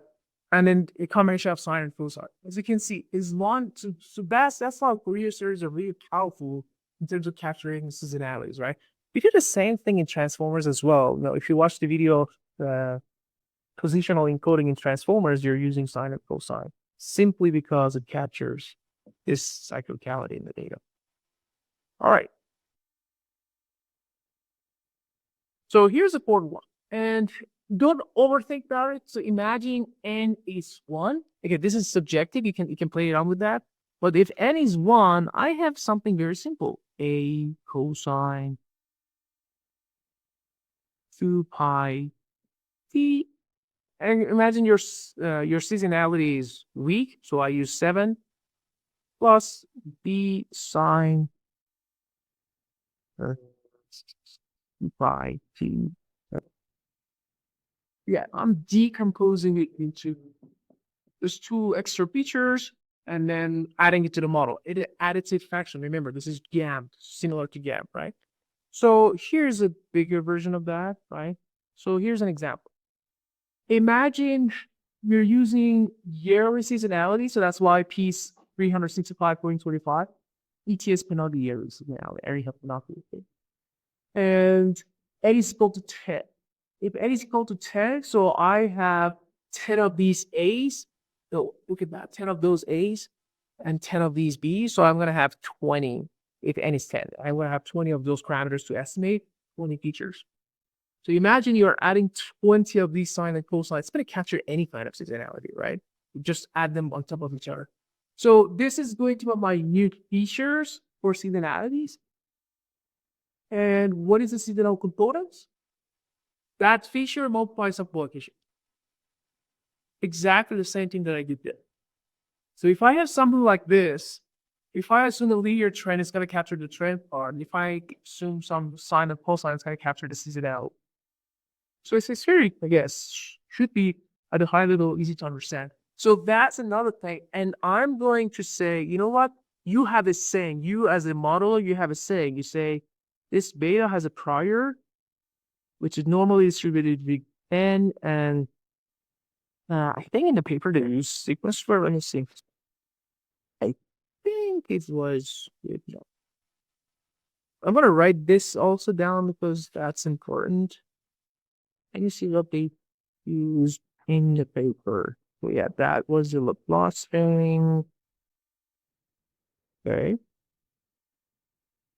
then a combination of sine and cosine. As you can see, is long. So that's how Fourier series are really powerful in terms of capturing seasonalities, right? We do the same thing in transformers as well. You know, if you watch the video, positional encoding in transformers, you're using sine and cosine simply because it captures this cyclicality in the data. All right. So here's a important one, and don't overthink about it. So imagine n is 1. Okay, this is subjective. You can play around with that. But if n is 1, I have something very simple: a cosine 2 pi t. And imagine your seasonality is week, so I use 7 plus b sine 2 pi t. Yeah, I'm decomposing it into there's 2 extra features. and then adding it to the model. It additive function. Remember, this is GAM, similar to GAM, right? So here's a bigger version of that, right? So here's an example. Imagine we're using yearly seasonality, so that's why piece 365.25. ETS penalty yearly seasonality, area penalty. And n is equal to 10. If n is equal to 10, so I have 10 of these A's. So look at that, 10 of those A's and 10 of these B's. So I'm going to have 20 if n is 10. I'm going to have 20 of those parameters to estimate 20 features. So imagine you're adding 20 of these sine and cosine. It's going to capture any kind of seasonality, right? You just add them on top of each other. So this is going to be my new features for seasonalities. And what is the seasonal components? That feature multiplies some coefficient. Exactly the same thing that I did there. So if I have something like this, if I assume the linear trend is going to capture the trend part, and if I assume some sine and cosine, it's going to capture the seasonality. So it's very, I guess, should be at a high level, easy to understand. So that's another thing. And I'm going to say, you know what? You have a saying. You as a modeler, you have a saying. You say, this beta has a prior, which is normally distributed with n, and I think in the paper they use sequence for, let me see. I think it was, I'm going to write this also down because that's important. And you see what they used in the paper. So yeah, that was the Laplace thing. Okay.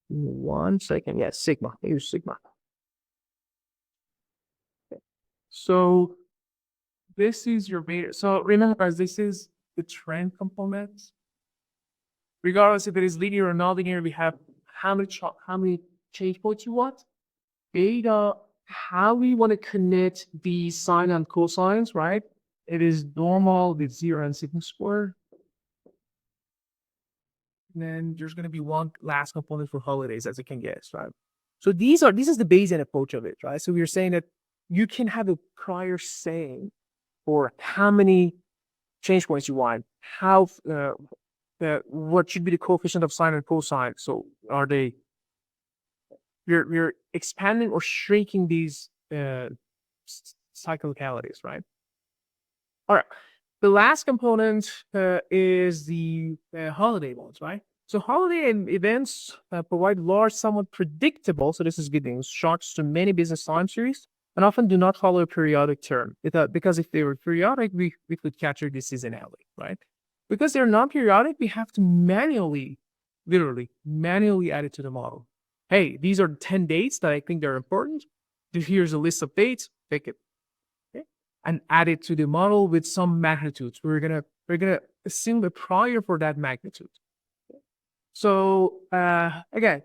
1 second. Yeah, sigma. I use sigma. Okay. So this is your beta. So remember, guys, this is the trend component. Regardless if it is linear or non-linear, we have how many change points you want. Beta, how we want to connect the sine and cosines, right? It is normal with 0 and sigma square. And then there's going to be one last component for holidays, as you can guess, right? So this is the Bayesian approach of it, right? So we're saying that you can have a prior saying for how many change points you want, how what should be the coefficient of sine and cosine. So are they? We're expanding or shrinking these cyclicalities, right? All right. The last component is the holiday ones, right? So holiday events provide large, somewhat predictable, so this is good news, shocks to many business time series, and often do not follow a periodic term. Because if they were periodic, we could capture the seasonality, right? Because they're non-periodic, we have to literally manually add it to the model. Hey, these are 10 dates that I think they're important. Here's a list of dates, pick it. And add it to the model with some magnitudes. We're gonna assume a prior for that magnitude. So again,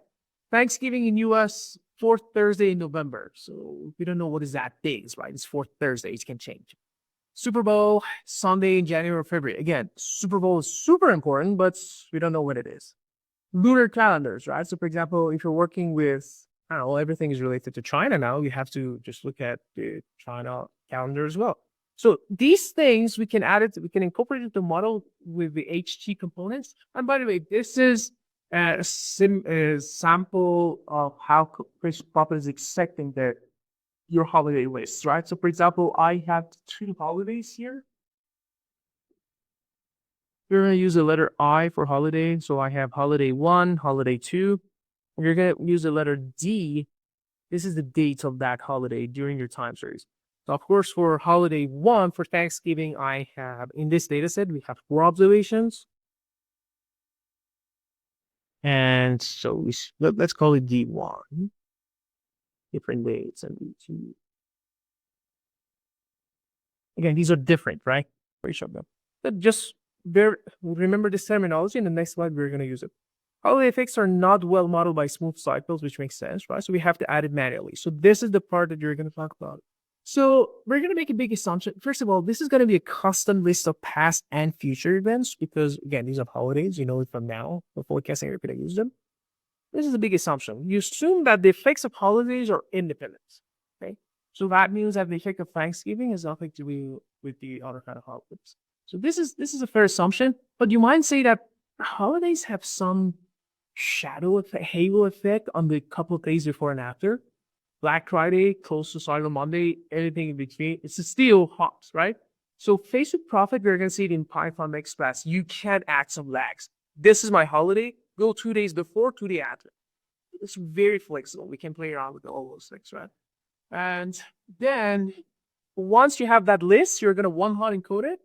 Thanksgiving in US, 4th Thursday in November. So we don't know what is that days, right? It's 4th Thursday, it can change. Super Bowl, Sunday in January or February. Again, Super Bowl is super important, but we don't know when it is. Lunar calendars, right? So for example, if you're working with, I don't know, everything is related to China now, you have to just look at the China calendar as well. So these things we can add it, we can incorporate it to the model with the HT components. And by the way, this is a sample of how NeuralProphet is accepting your holiday lists, right? So for example, I have 2 holidays here. We're going to use the letter I for holiday. So I have holiday 1, holiday 2. You're going to use the letter D. This is the date of that holiday during your time series. So of course, for holiday 1, for Thanksgiving, I have, in this data set, we have 4 observations. And so let's call it D1. Different dates and D2. Again, these are different, right? For each of them. But just remember this terminology. In the next slide, we're going to use it. Holiday effects are not well modeled by smooth cycles, which makes sense, right? So we have to add it manually. So this is the part that you're going to talk about. So we're going to make a big assumption. First of all, this is going to be a custom list of past and future events because, again, these are holidays. You know it from now. For forecasting, you're going to use them. This is a big assumption. You assume that the effects of holidays are independent, okay? So that means that the effect of Thanksgiving has nothing to do with the other kind of holidays. So this is a fair assumption, but you might say that holidays have some shadow effect, halo effect on the couple of days before and after. Black Friday, close to Cyber Monday, anything in between, it's still hot, right? So Facebook Profit, we're gonna see it in Python next class. You can add some lags. This is my holiday. Go 2 days before, 2 days after. It's very flexible. We can play around with all those things, right? And then once you have that list, you're gonna one-hot encode it.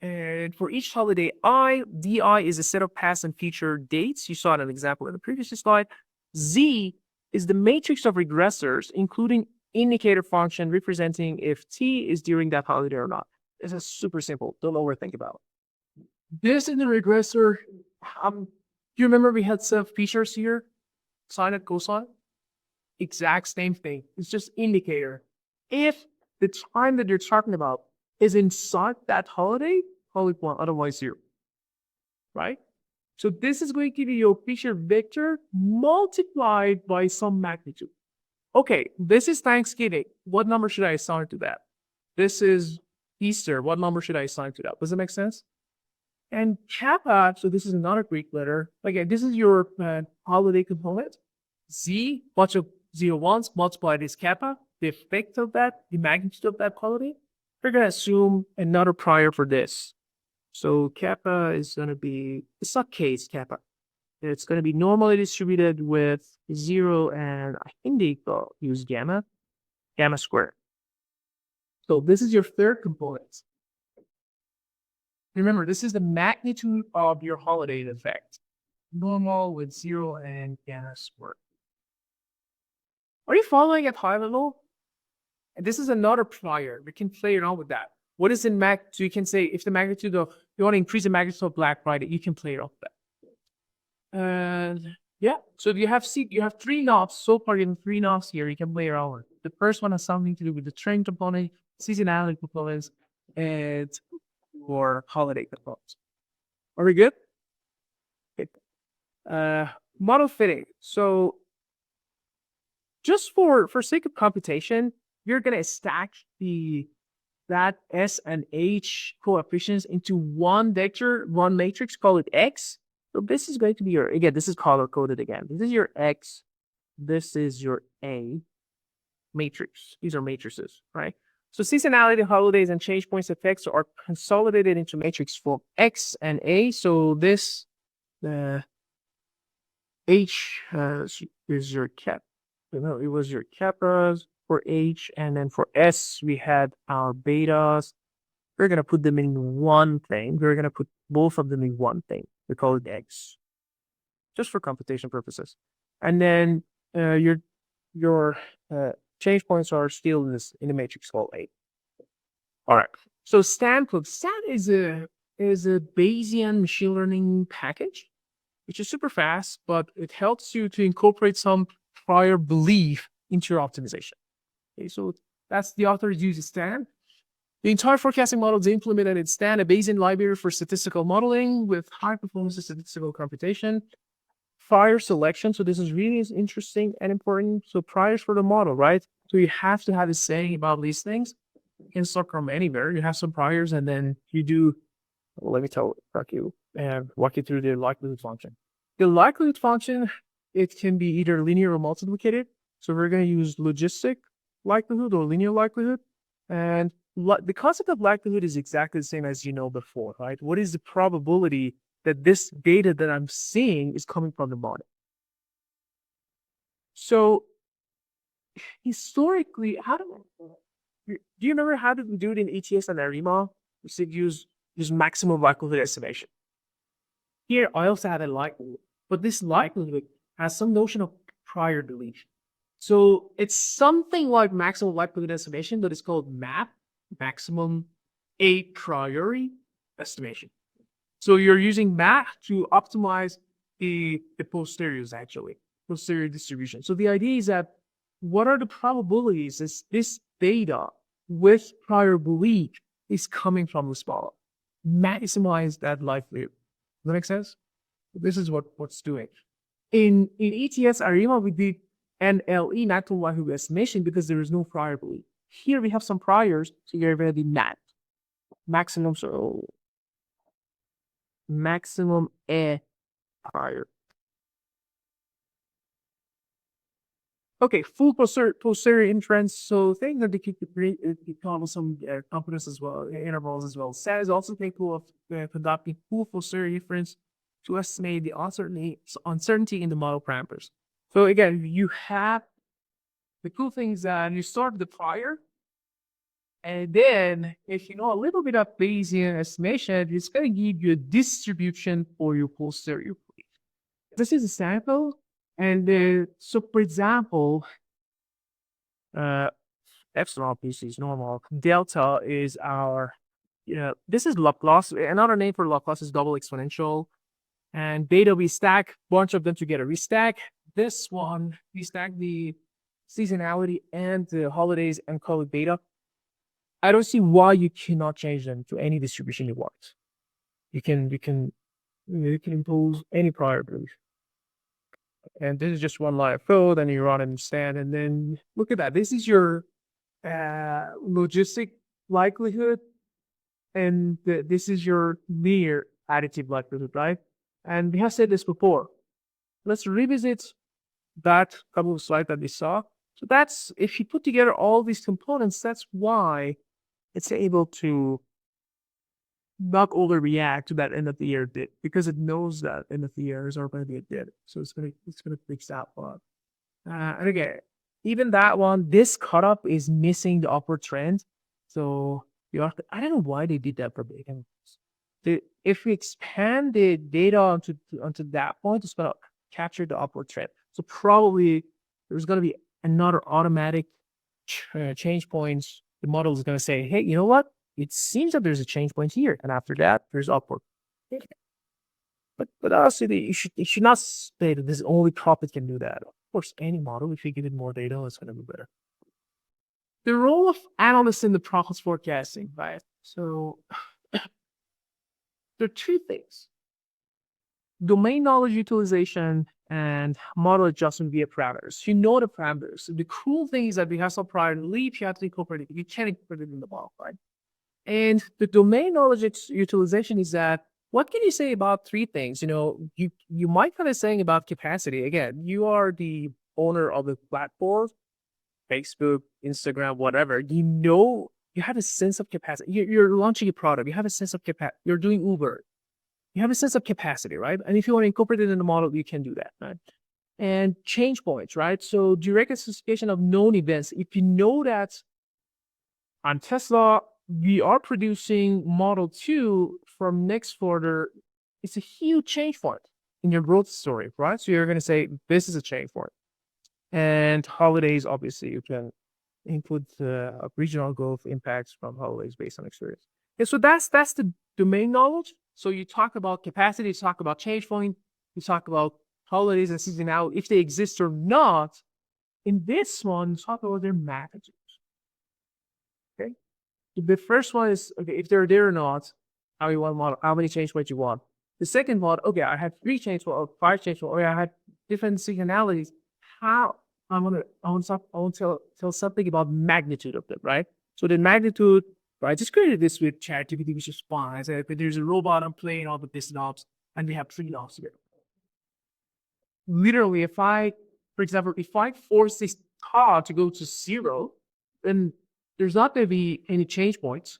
And for each holiday DI is a set of past and future dates. You saw an example in the previous slide. Z is the matrix of regressors, including indicator function representing if T is during that holiday or not. This is super simple. Don't overthink about it. This is the regressor. Do you remember we had some features here? Sine and cosine? Exact same thing. It's just indicator. If the time that you're talking about is inside that holiday, call it 1, otherwise 0. Right? So this is going to give you your feature vector multiplied by some magnitude. Okay, this is Thanksgiving. What number should I assign to that? This is Easter. What number should I assign to that? Does it make sense? And kappa, so this is another Greek letter. Again, this is your holiday component. Z, bunch of 0 1s multiplied is kappa. The effect of that, the magnitude of that holiday. We're going to assume another prior for this. So kappa is going to be, it's not k, it's kappa. It's going to be normally distributed with 0 and I think they use gamma squared. So this is your third component. Remember, this is the magnitude of your holiday effect. Normal with 0 and gamma squared. Are you following at high level? And this is another prior. We can play around with that. What is in so you can say if the magnitude of, you want to increase the magnitude of Black Friday, you can play around with that. And yeah, so you have 3 knobs. So far, you have 3 knobs here. You can play around with. The first one has something to do with the trend component, seasonality components, and or holiday components. Are we good? Okay. Model fitting. So just for sake of computation, you're gonna stack that S and H coefficients into one vector, one matrix, call it X. So this is going to be your, again, this is color coded again. This is your X, this is your A matrix. These are matrices, right? So seasonality, holidays, and change points effects are consolidated into matrix for X and A. So this, H is your cap. No, it was your kappas for H, and then for S, we had our betas. We're going to put them in one thing. We're going to put both of them in one thing. We call it X, just for computation purposes. And then your change points are still in the matrix called A. All right. So Stan is a Bayesian machine learning package, which is super fast, but it helps you to incorporate some prior belief into your optimization. Okay, so that's the authors use Stan. The entire forecasting model is implemented in Stan, a Bayesian library for statistical modeling with high performance statistical computation. Prior selection. So this is really interesting and important. So priors for the model, right? So you have to have a say about these things. You can start from anywhere. You have some priors, and then you do. Well, let me walk you through the likelihood function. The likelihood function, it can be either linear or multiplicated. So we're going to use logistic likelihood or linear likelihood. And the concept of likelihood is exactly the same as you know before, right? What is the probability that this data that I'm seeing is coming from the model? So historically, do you remember how did we do it in ETS and ARIMA? We said use maximum likelihood estimation. Here, I also had a likelihood, but this likelihood has some notion of prior deletion. So it's something like maximum likelihood estimation, but it's called MAP, maximum a priori estimation. So you're using MAP to optimize the posteriors, actually, posterior distribution. So the idea is that what are the probabilities that this data with prior belief is coming from this model? Maximize that likelihood. Does that make sense? This is what's doing. In ETS ARIMA, we did NLE, natural likelihood estimation, because there is no prior belief. Here we have some priors, so you're going to be MAP, maximum. So maximum A prior. Okay, full posterior inference. So things that they could become some competence as well, intervals as well. SAT is also capable of conducting full posterior inference to estimate the uncertainty in the model parameters. So again, you have the cool thing is that you start the prior, and then if you know a little bit of Bayesian estimation, it's going to give you a distribution for your posterior. This is a sample, and so for example, epsilon PC is normal. Delta is our, this is Laplace. Another name for Laplace is double exponential. And beta, we stack bunch of them together. We stack this one, we stack the seasonality and the holidays and call it beta. I don't see why you cannot change them to any distribution you want. You can impose any prior belief. And this is just one line of code, and you run it instead. And then look at that. This is your logistic likelihood, and this is your linear additive likelihood, right? And we have said this before. Let's revisit that couple of slides that we saw. So that's, if you put together all these components, that's why it's able to not overreact to that end of the year dip, because it knows that end of the years are going to be a dip. So it's gonna fix that one. And again, even that one, this cutoff is missing the upward trend. So I don't know why they did that for bacon. If we expand the data onto that point, it's going to capture the upward trend. So probably there's going to be another automatic change points. The model is going to say, hey, you know what? It seems that there's a change point here, and after that, there's upward. But honestly, you should not say that this only Prophet can do that. Of course, any model, if you give it more data, it's going to be better. The role of analysts in the Prophet's forecasting, right? So there are two things: domain knowledge utilization and model adjustment via parameters. You know the parameters. The cool thing is that we have some prior leap, you have to incorporate it. You can't incorporate it in the model, right? And the domain knowledge utilization is that, what can you say about three things? You might kind of saying about capacity. Again, you are the owner of the platform, Facebook, Instagram, whatever. You have a sense of capacity. You're launching a product. You have a sense of capacity. You're doing Uber. You have a sense of capacity, right? And if you want to incorporate it in the model, you can do that, right? And change points, right? So direct association of known events. If you know that on Tesla, we are producing Model 2 from next quarter, it's a huge change point in your growth story, right? So you're going to say, this is a change point. And holidays, obviously, you can input regional growth impacts from holidays based on experience. And so that's the domain knowledge. So you talk about capacity, you talk about change point, you talk about holidays and seasonality, if they exist or not. In this one, talk about their magnitudes. Okay. The first one is, okay, if they're there or not, how many change points you want. The second one, okay, I have 3 change points or 5 change points, or I have different seasonalities. How I want to tell something about magnitude of them, right? So the magnitude, right? I just created this with ChatGPT, which is fine. I said, if there's a robot, I'm playing all the this knobs, and we have 3 knobs here. Literally, for example, if I force this car to go to 0, then there's not going to be any change points.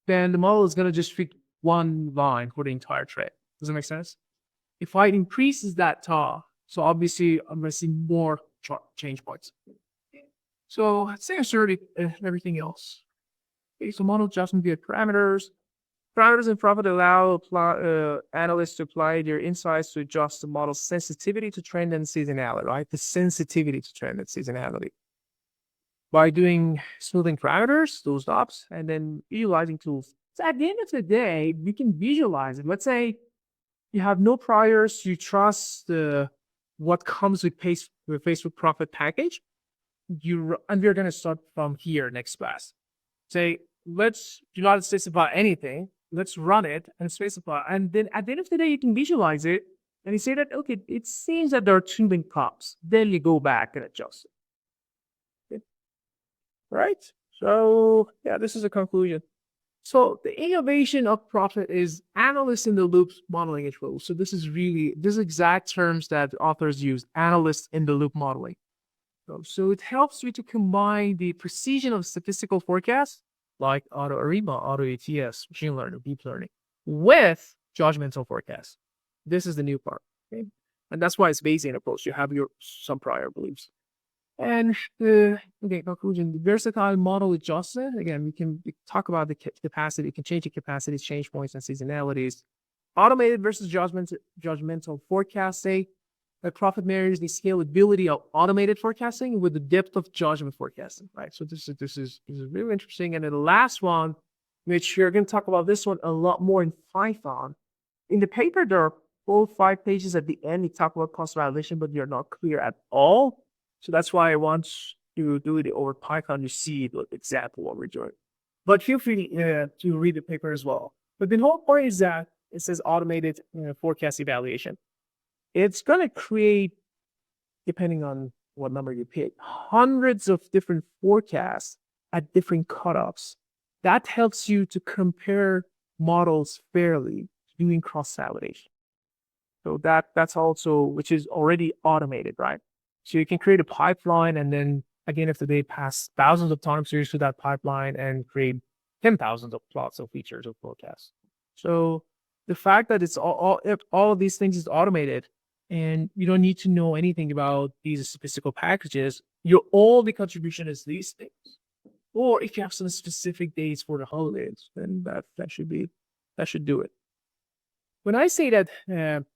Then the model is going to just fit one line for the entire thread. Does that make sense? If I increases that tar, so obviously I'm going to see more change points. So let's say I started everything else. Okay, so model adjustment via parameters. Parameters in Prophet allow analysts to apply their insights to adjust the model's sensitivity to trend and seasonality, right? The sensitivity to trend and seasonality. By doing smoothing parameters, those knobs, and then utilizing tools. So at the end of the day, we can visualize it. Let's say you have no priors, you trust what comes with Facebook Prophet package. And we're going to start from here next class. Say, let's do not specify anything. Let's run it and specify. And then at the end of the day, you can visualize it. And you say that, okay, it seems that there are 2 link cops. Then you go back and adjust it. Okay. Right? So, yeah, this is a conclusion. So the innovation of Prophet is analyst in the loop modeling tool. So this is exact terms that authors use, analyst in the loop modeling. So it helps you to combine the precision of statistical forecasts like AutoArima, AutoATS, machine learning, deep learning, with judgmental forecasts. This is the new part. Okay? And that's why it's Bayesian approach. You have some prior beliefs. And conclusion, the versatile model adjustment. Again, we can talk about the capacity. It can change the capacities, change points, and seasonalities. Automated versus judgmental forecasting. The Prophet marries the scalability of automated forecasting with the depth of judgment forecasting, right? So this is really interesting. And then the last one, which you're going to talk about this one a lot more in Python. In the paper, there are 5 pages at the end. You talk about cost violation, but you're not clear at all. So that's why I want to do it over Python to see exactly what we're doing. But feel free to read the paper as well. But the whole point is that it says automated forecast evaluation. It's going to create, depending on what number you pick, hundreds of different forecasts at different cutoffs. That helps you to compare models fairly, doing cross-validation. So that's also, which is already automated, right? So you can create a pipeline and then, again, if they pass thousands of time series through that pipeline and create 10,000 of plots of features of forecasts. So the fact that it's all of these things is automated and you don't need to know anything about these statistical packages, your only contribution is these things. Or if you have some specific dates for the holidays, then that should do it. When I say that,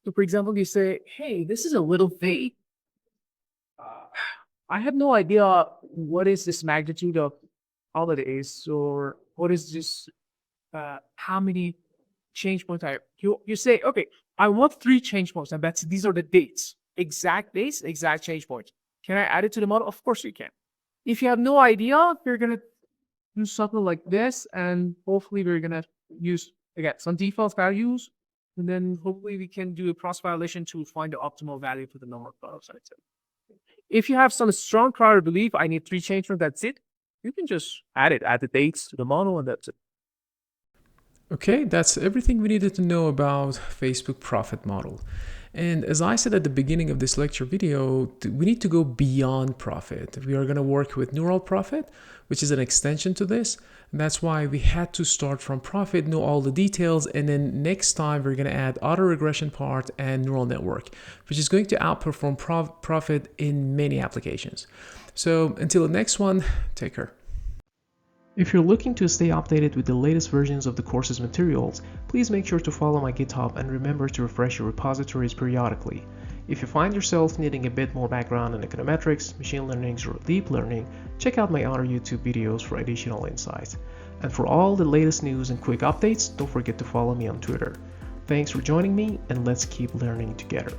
so for example, you say, hey, this is a little vague. I have no idea what is this magnitude of holidays or what is this, how many change points you say, okay, I want 3 change points and these are the dates, exact change points. Can I add it to the model? Of course you can. If you have no idea, you're going to do something like this and hopefully we're going to use, again, some default values and then hopefully we can do a cross-validation to find the optimal value for the number of products. If you have some strong prior belief, I need 3 change points, that's it. You can just add the dates to the model and that's it. Okay, that's everything we needed to know about Facebook Prophet model. And as I said at the beginning of this lecture video, we need to go beyond Prophet. We are going to work with NeuralProphet, which is an extension to this. And that's why we had to start from Prophet, know all the details, and then next time we're going to add auto-regression part and neural network, which is going to outperform Prophet in many applications. So until the next one, take care. If you're looking to stay updated with the latest versions of the course's materials, please make sure to follow my GitHub and remember to refresh your repositories periodically. If you find yourself needing a bit more background in econometrics, machine learning, or deep learning, check out my other YouTube videos for additional insights. And for all the latest news and quick updates, don't forget to follow me on Twitter. Thanks for joining me, and let's keep learning together.